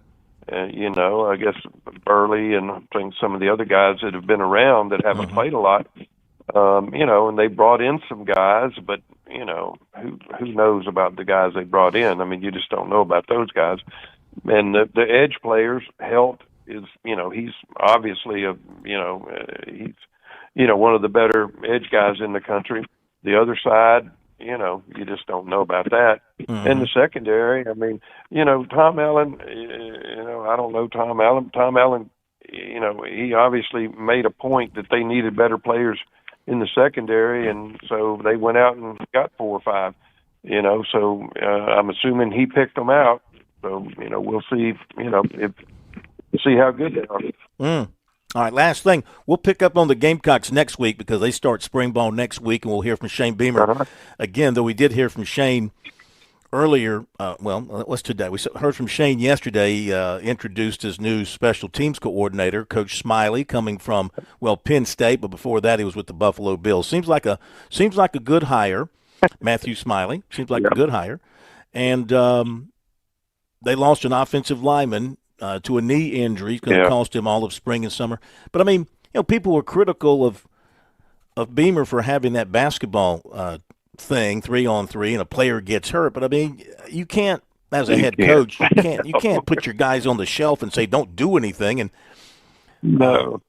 I guess Burley and I think some of the other guys that have been around that haven't played a lot, and they brought in some guys, but, who knows about the guys they brought in? I mean, you just don't know about those guys. And the edge players, Helt is, he's obviously he's, one of the better edge guys in the country. The other side, you just don't know about that. And the secondary, I mean, Tom Allen, I don't know Tom Allen. Tom Allen, he obviously made a point that they needed better players in the secondary, and so they went out and got 4 or 5, so I'm assuming he picked them out. So, we'll see, see how good they are. All right, last thing. We'll pick up on the Gamecocks next week because they start spring ball next week, and we'll hear from Shane Beamer again, though we did hear from Shane earlier. What's today? We heard from Shane yesterday. He introduced his new special teams coordinator, Coach Smiley, coming from, Penn State, but before that he was with the Buffalo Bills. Seems like a good hire, Matthew Smiley. Seems like a good hire. And they lost an offensive lineman to a knee injury. It's going to cost him all of spring and summer. But, I mean, people were critical of Beamer for having that basketball thing, 3-on-3, and a player gets hurt. But, I mean, you can't, as a head coach, you can't put your guys on the shelf and say don't do anything. And No,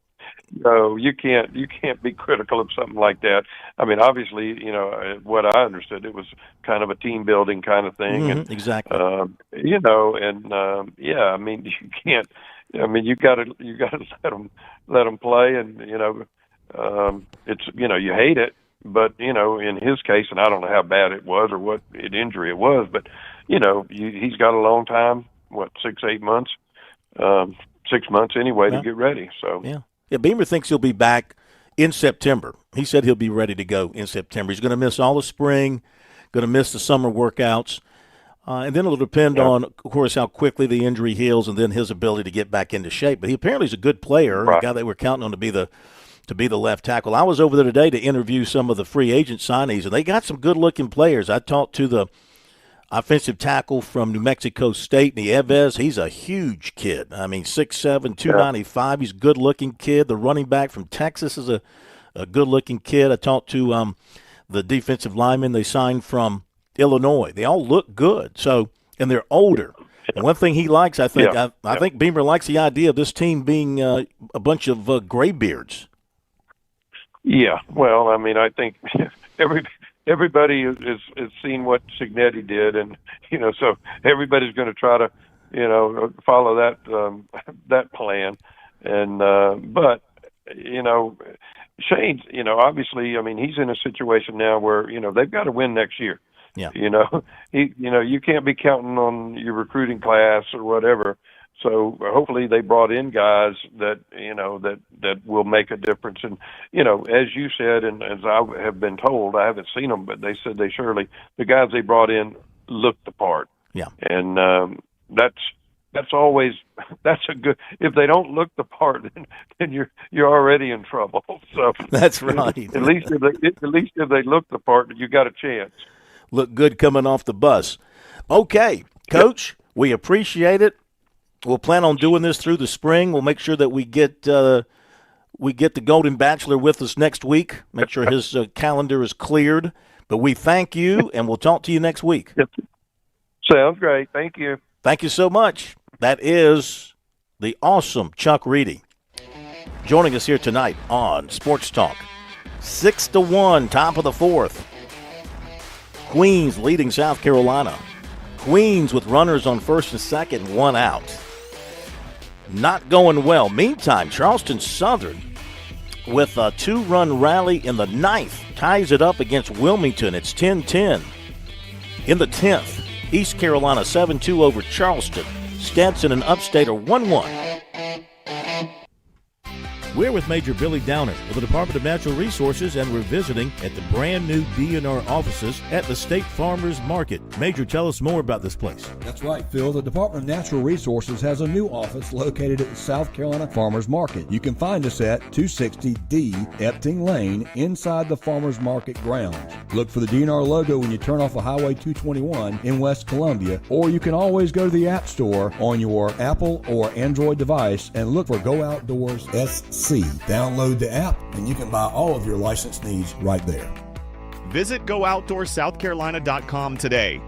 you can't be critical of something like that. I mean, obviously, what I understood, it was kind of a team building kind of thing. And, exactly. I mean, you can't. I mean, you got to let them play, and it's you hate it, but in his case, and I don't know how bad it was or what injury it was, but he's got a long time, 6-8 months, 6 months anyway to get ready. So Yeah, Beamer thinks he'll be back in September. He said he'll be ready to go in September. He's going to miss all the spring, going to miss the summer workouts, and then it'll depend on, of course, how quickly the injury heals and then his ability to get back into shape. But he apparently is a good player, a guy they were counting on to be the left tackle. I was over there today to interview some of the free agent signees, and they got some good-looking players. I talked to the offensive tackle from New Mexico State, Nieves. He's a huge kid. I mean, 6'7", 295. He's a good-looking kid. The running back from Texas is a good-looking kid. I talked to the defensive lineman they signed from Illinois. They all look good. So, and they're older. And one thing he likes, I think, I think Beamer likes the idea of this team being a bunch of graybeards. Yeah, well, I mean, I think everybody has seen what Cignetti did, and so everybody's going to try to follow that plan. And but Shane's obviously, I mean, he's in a situation now where they've got to win next year. Yeah. You can't be counting on your recruiting class or whatever. So hopefully they brought in guys that that will make a difference. And as you said, and as I have been told, I haven't seen them, but they said the guys they brought in looked the part. Yeah. And that's always a good. If they don't look the part, then you're already in trouble. So that's right. At least if they look the part, you got a chance. Look good coming off the bus. Okay, Coach, we appreciate it. We'll plan on doing this through the spring. We'll make sure that we get the Golden Bachelor with us next week. Make sure his calendar is cleared. But we thank you, and we'll talk to you next week. Sounds great. Thank you. Thank you so much. That is the awesome Chuck Reedy, joining us here tonight on Sports Talk. 6-1, top of the fourth. Queens leading South Carolina. Queens with runners on first and second, one out. Not going well. Meantime, Charleston Southern with a 2-run rally in the ninth ties it up against Wilmington. It's 10-10. In the 10th, East Carolina 7-2 over Charleston. Stetson and Upstate are 1-1. We're with Major Billy Downer with the Department of Natural Resources, and we're visiting at the brand new DNR offices at the State Farmers Market. Major, tell us more about this place. That's right, Phil. The Department of Natural Resources has a new office located at the South Carolina Farmers Market. You can find us at 260D Epting Lane inside the Farmers Market grounds. Look for the DNR logo when you turn off of Highway 221 in West Columbia, or you can always go to the App Store on your Apple or Android device and look for Go Outdoors SC. Download the app and you can buy all of your license needs right there. Visit GoOutdoorsSouthCarolina.com today.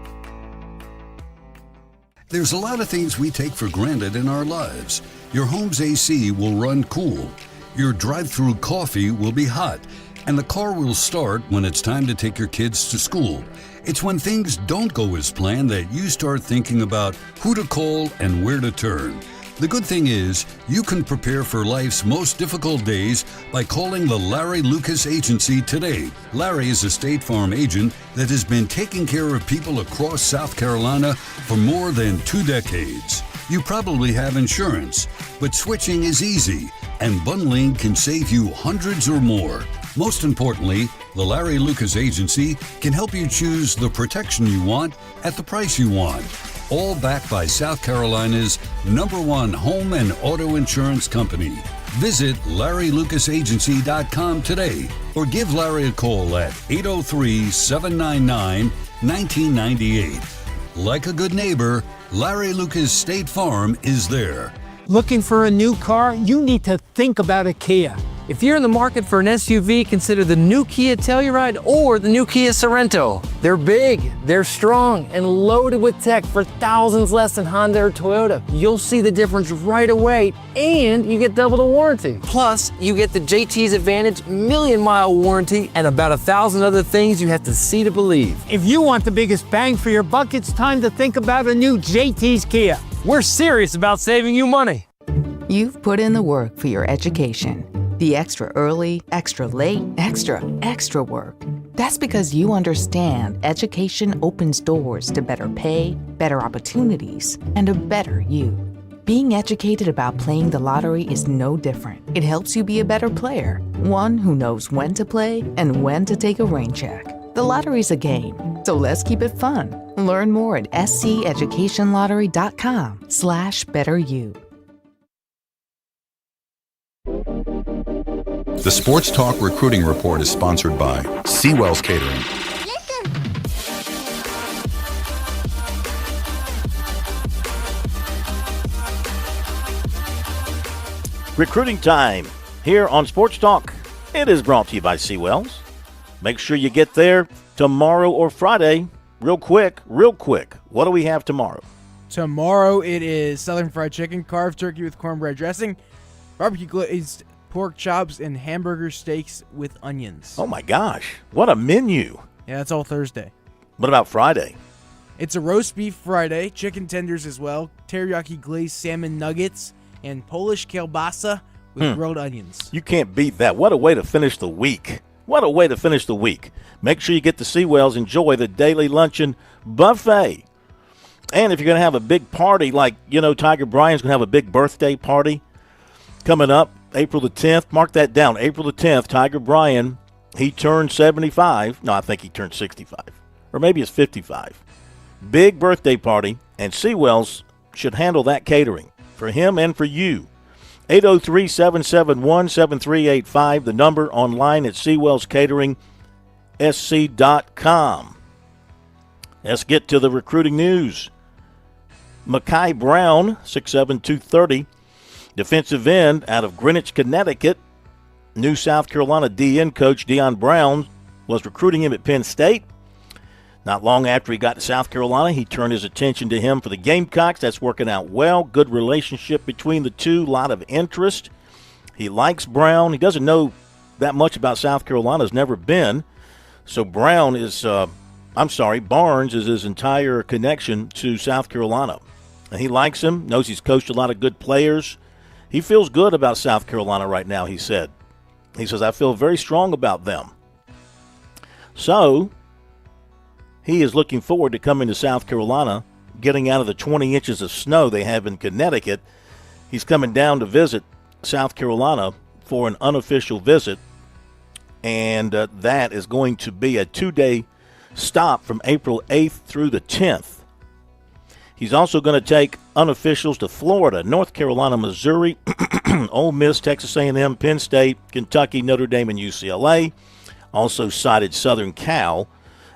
There's a lot of things we take for granted in our lives. Your home's AC will run cool. Your drive-through coffee will be hot. And the car will start when it's time to take your kids to school. It's when things don't go as planned that you start thinking about who to call and where to turn. The good thing is, you can prepare for life's most difficult days by calling the Larry Lucas Agency today. Larry is a State Farm agent that has been taking care of people across South Carolina for more than 2 decades. You probably have insurance, but switching is easy, and bundling can save you hundreds or more. Most importantly, the Larry Lucas Agency can help you choose the protection you want at the price you want. All backed by South Carolina's #1 home and auto insurance company. Visit LarryLucasAgency.com today or give Larry a call at 803-799-1998. Like a good neighbor, Larry Lucas State Farm is there. Looking for a new car? You need to think about a Kia. If you're in the market for an SUV, consider the new Kia Telluride or the new Kia Sorento. They're big, they're strong, and loaded with tech for thousands less than Honda or Toyota. You'll see the difference right away, and you get double the warranty. Plus, you get the JT's Advantage million-mile warranty and about 1,000 other things you have to see to believe. If you want the biggest bang for your buck, it's time to think about a new JT's Kia. We're serious about saving you money. You've put in the work for your education. The extra early, extra late, extra work. That's because you understand education opens doors to better pay, better opportunities, and a better you. Being educated about playing the lottery is no different. It helps you be a better player, one who knows when to play and when to take a rain check. The lottery's a game, so let's keep it fun. Learn more at sceducationlottery.com/betteryou. The Sports Talk Recruiting Report is sponsored by Seawell's Catering. Recruiting time here on Sports Talk. It is brought to you by Seawells. Make sure you get there tomorrow or Friday. Real quick. What do we have tomorrow? Tomorrow it is Southern Fried Chicken, carved turkey with cornbread dressing, barbecue glazed pork chops, and hamburger steaks with onions. Oh my gosh, what a menu. Yeah, that's all Thursday. What about Friday? It's a roast beef Friday, chicken tenders as well, teriyaki glazed salmon nuggets, and Polish kielbasa with grilled onions. You can't beat that. What a way to finish the week. Make sure you get to Seawells. Enjoy the daily luncheon buffet. And if you're going to have a big party, like, Tiger Bryant's going to have a big birthday party coming up, April the 10th. Mark that down. April the 10th, Tiger Bryant, he turned 75. No, I think he turned 65. Or maybe it's 55. Big birthday party, and Seawells should handle that catering for him and for you. 803-771-7385, the number online at SeawellsCateringSC.com. Let's get to the recruiting news. Mekhi Brown, 6'7", 230, defensive end out of Greenwich, Connecticut. New South Carolina DN coach Deion Brown was recruiting him at Penn State. Not long after he got to South Carolina, he turned his attention to him for the Gamecocks. That's working out well. Good relationship between the two. A lot of interest. He likes Brown. He doesn't know that much about South Carolina. Has never been. So Barnes is his entire connection to South Carolina. And he likes him, knows he's coached a lot of good players. He feels good about South Carolina right now, he said. He says, I feel very strong about them. So he is looking forward to coming to South Carolina, getting out of the 20 inches of snow they have in Connecticut. He's coming down to visit South Carolina for an unofficial visit, and that is going to be a 2-day stop from April 8th through the 10th. He's also going to take unofficials to Florida, North Carolina, Missouri, Ole Miss, Texas A&M, Penn State, Kentucky, Notre Dame, and UCLA. Also cited Southern Cal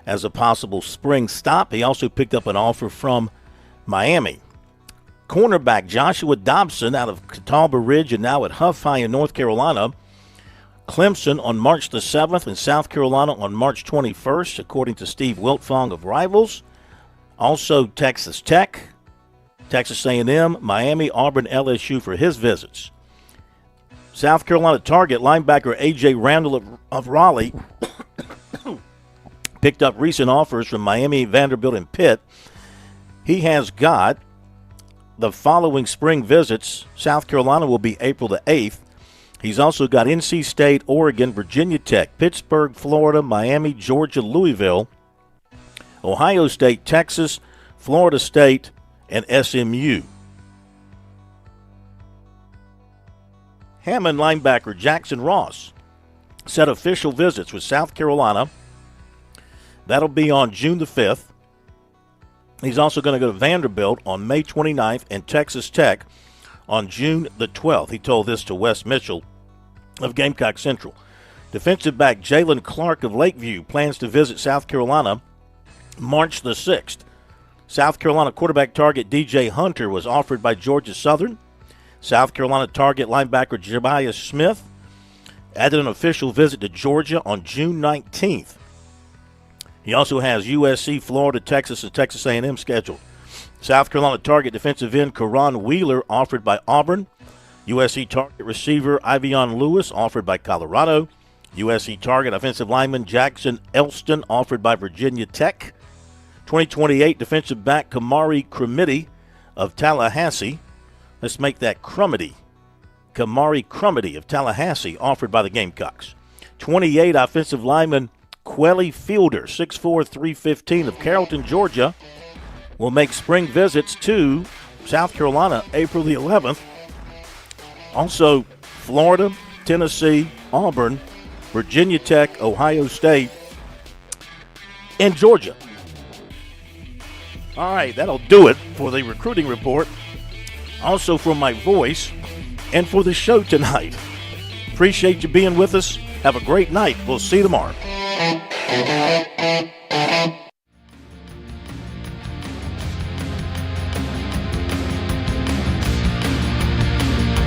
as a possible spring stop. He also picked up an offer from Miami. Cornerback Joshua Dobson out of Catawba Ridge and now at Huff High in North Carolina. Clemson on March the 7th and South Carolina on March 21st, according to Steve Wiltfong of Rivals. Also Texas Tech, Texas A&M, Miami, Auburn, LSU for his visits. South Carolina target linebacker A.J. Randall of Raleigh picked up recent offers from Miami, Vanderbilt, and Pitt. He has got the following spring visits. South Carolina will be April the 8th. He's also got NC State, Oregon, Virginia Tech, Pittsburgh, Florida, Miami, Georgia, Louisville, Ohio State, Texas, Florida State, and SMU. Hammond linebacker Jackson Ross set official visits with South Carolina. That'll be on June the 5th. He's also going to go to Vanderbilt on May 29th and Texas Tech on June the 12th. He told this to Wes Mitchell of Gamecock Central. Defensive back Jalen Clark of Lakeview plans to visit South Carolina March the 6th. South Carolina quarterback target DJ Hunter was offered by Georgia Southern. South Carolina target linebacker Jemiah Smith added an official visit to Georgia on June 19th. He also has USC, Florida, Texas, and Texas A&M scheduled. South Carolina target defensive end Karan Wheeler offered by Auburn. USC target receiver Ivion Lewis offered by Colorado. USC target offensive lineman Jackson Elston offered by Virginia Tech. 2028 defensive back Kamari Crumity of Tallahassee. Let's make that Crumity. Kamari Crumity of Tallahassee offered by the Gamecocks. 28 offensive lineman Quelly Fielder, 6'4", 315 of Carrollton, Georgia, will make spring visits to South Carolina April the 11th. Also, Florida, Tennessee, Auburn, Virginia Tech, Ohio State, and Georgia. All right, that'll do it for the recruiting report. Also for my voice and for the show tonight. Appreciate you being with us. Have a great night. We'll see you tomorrow.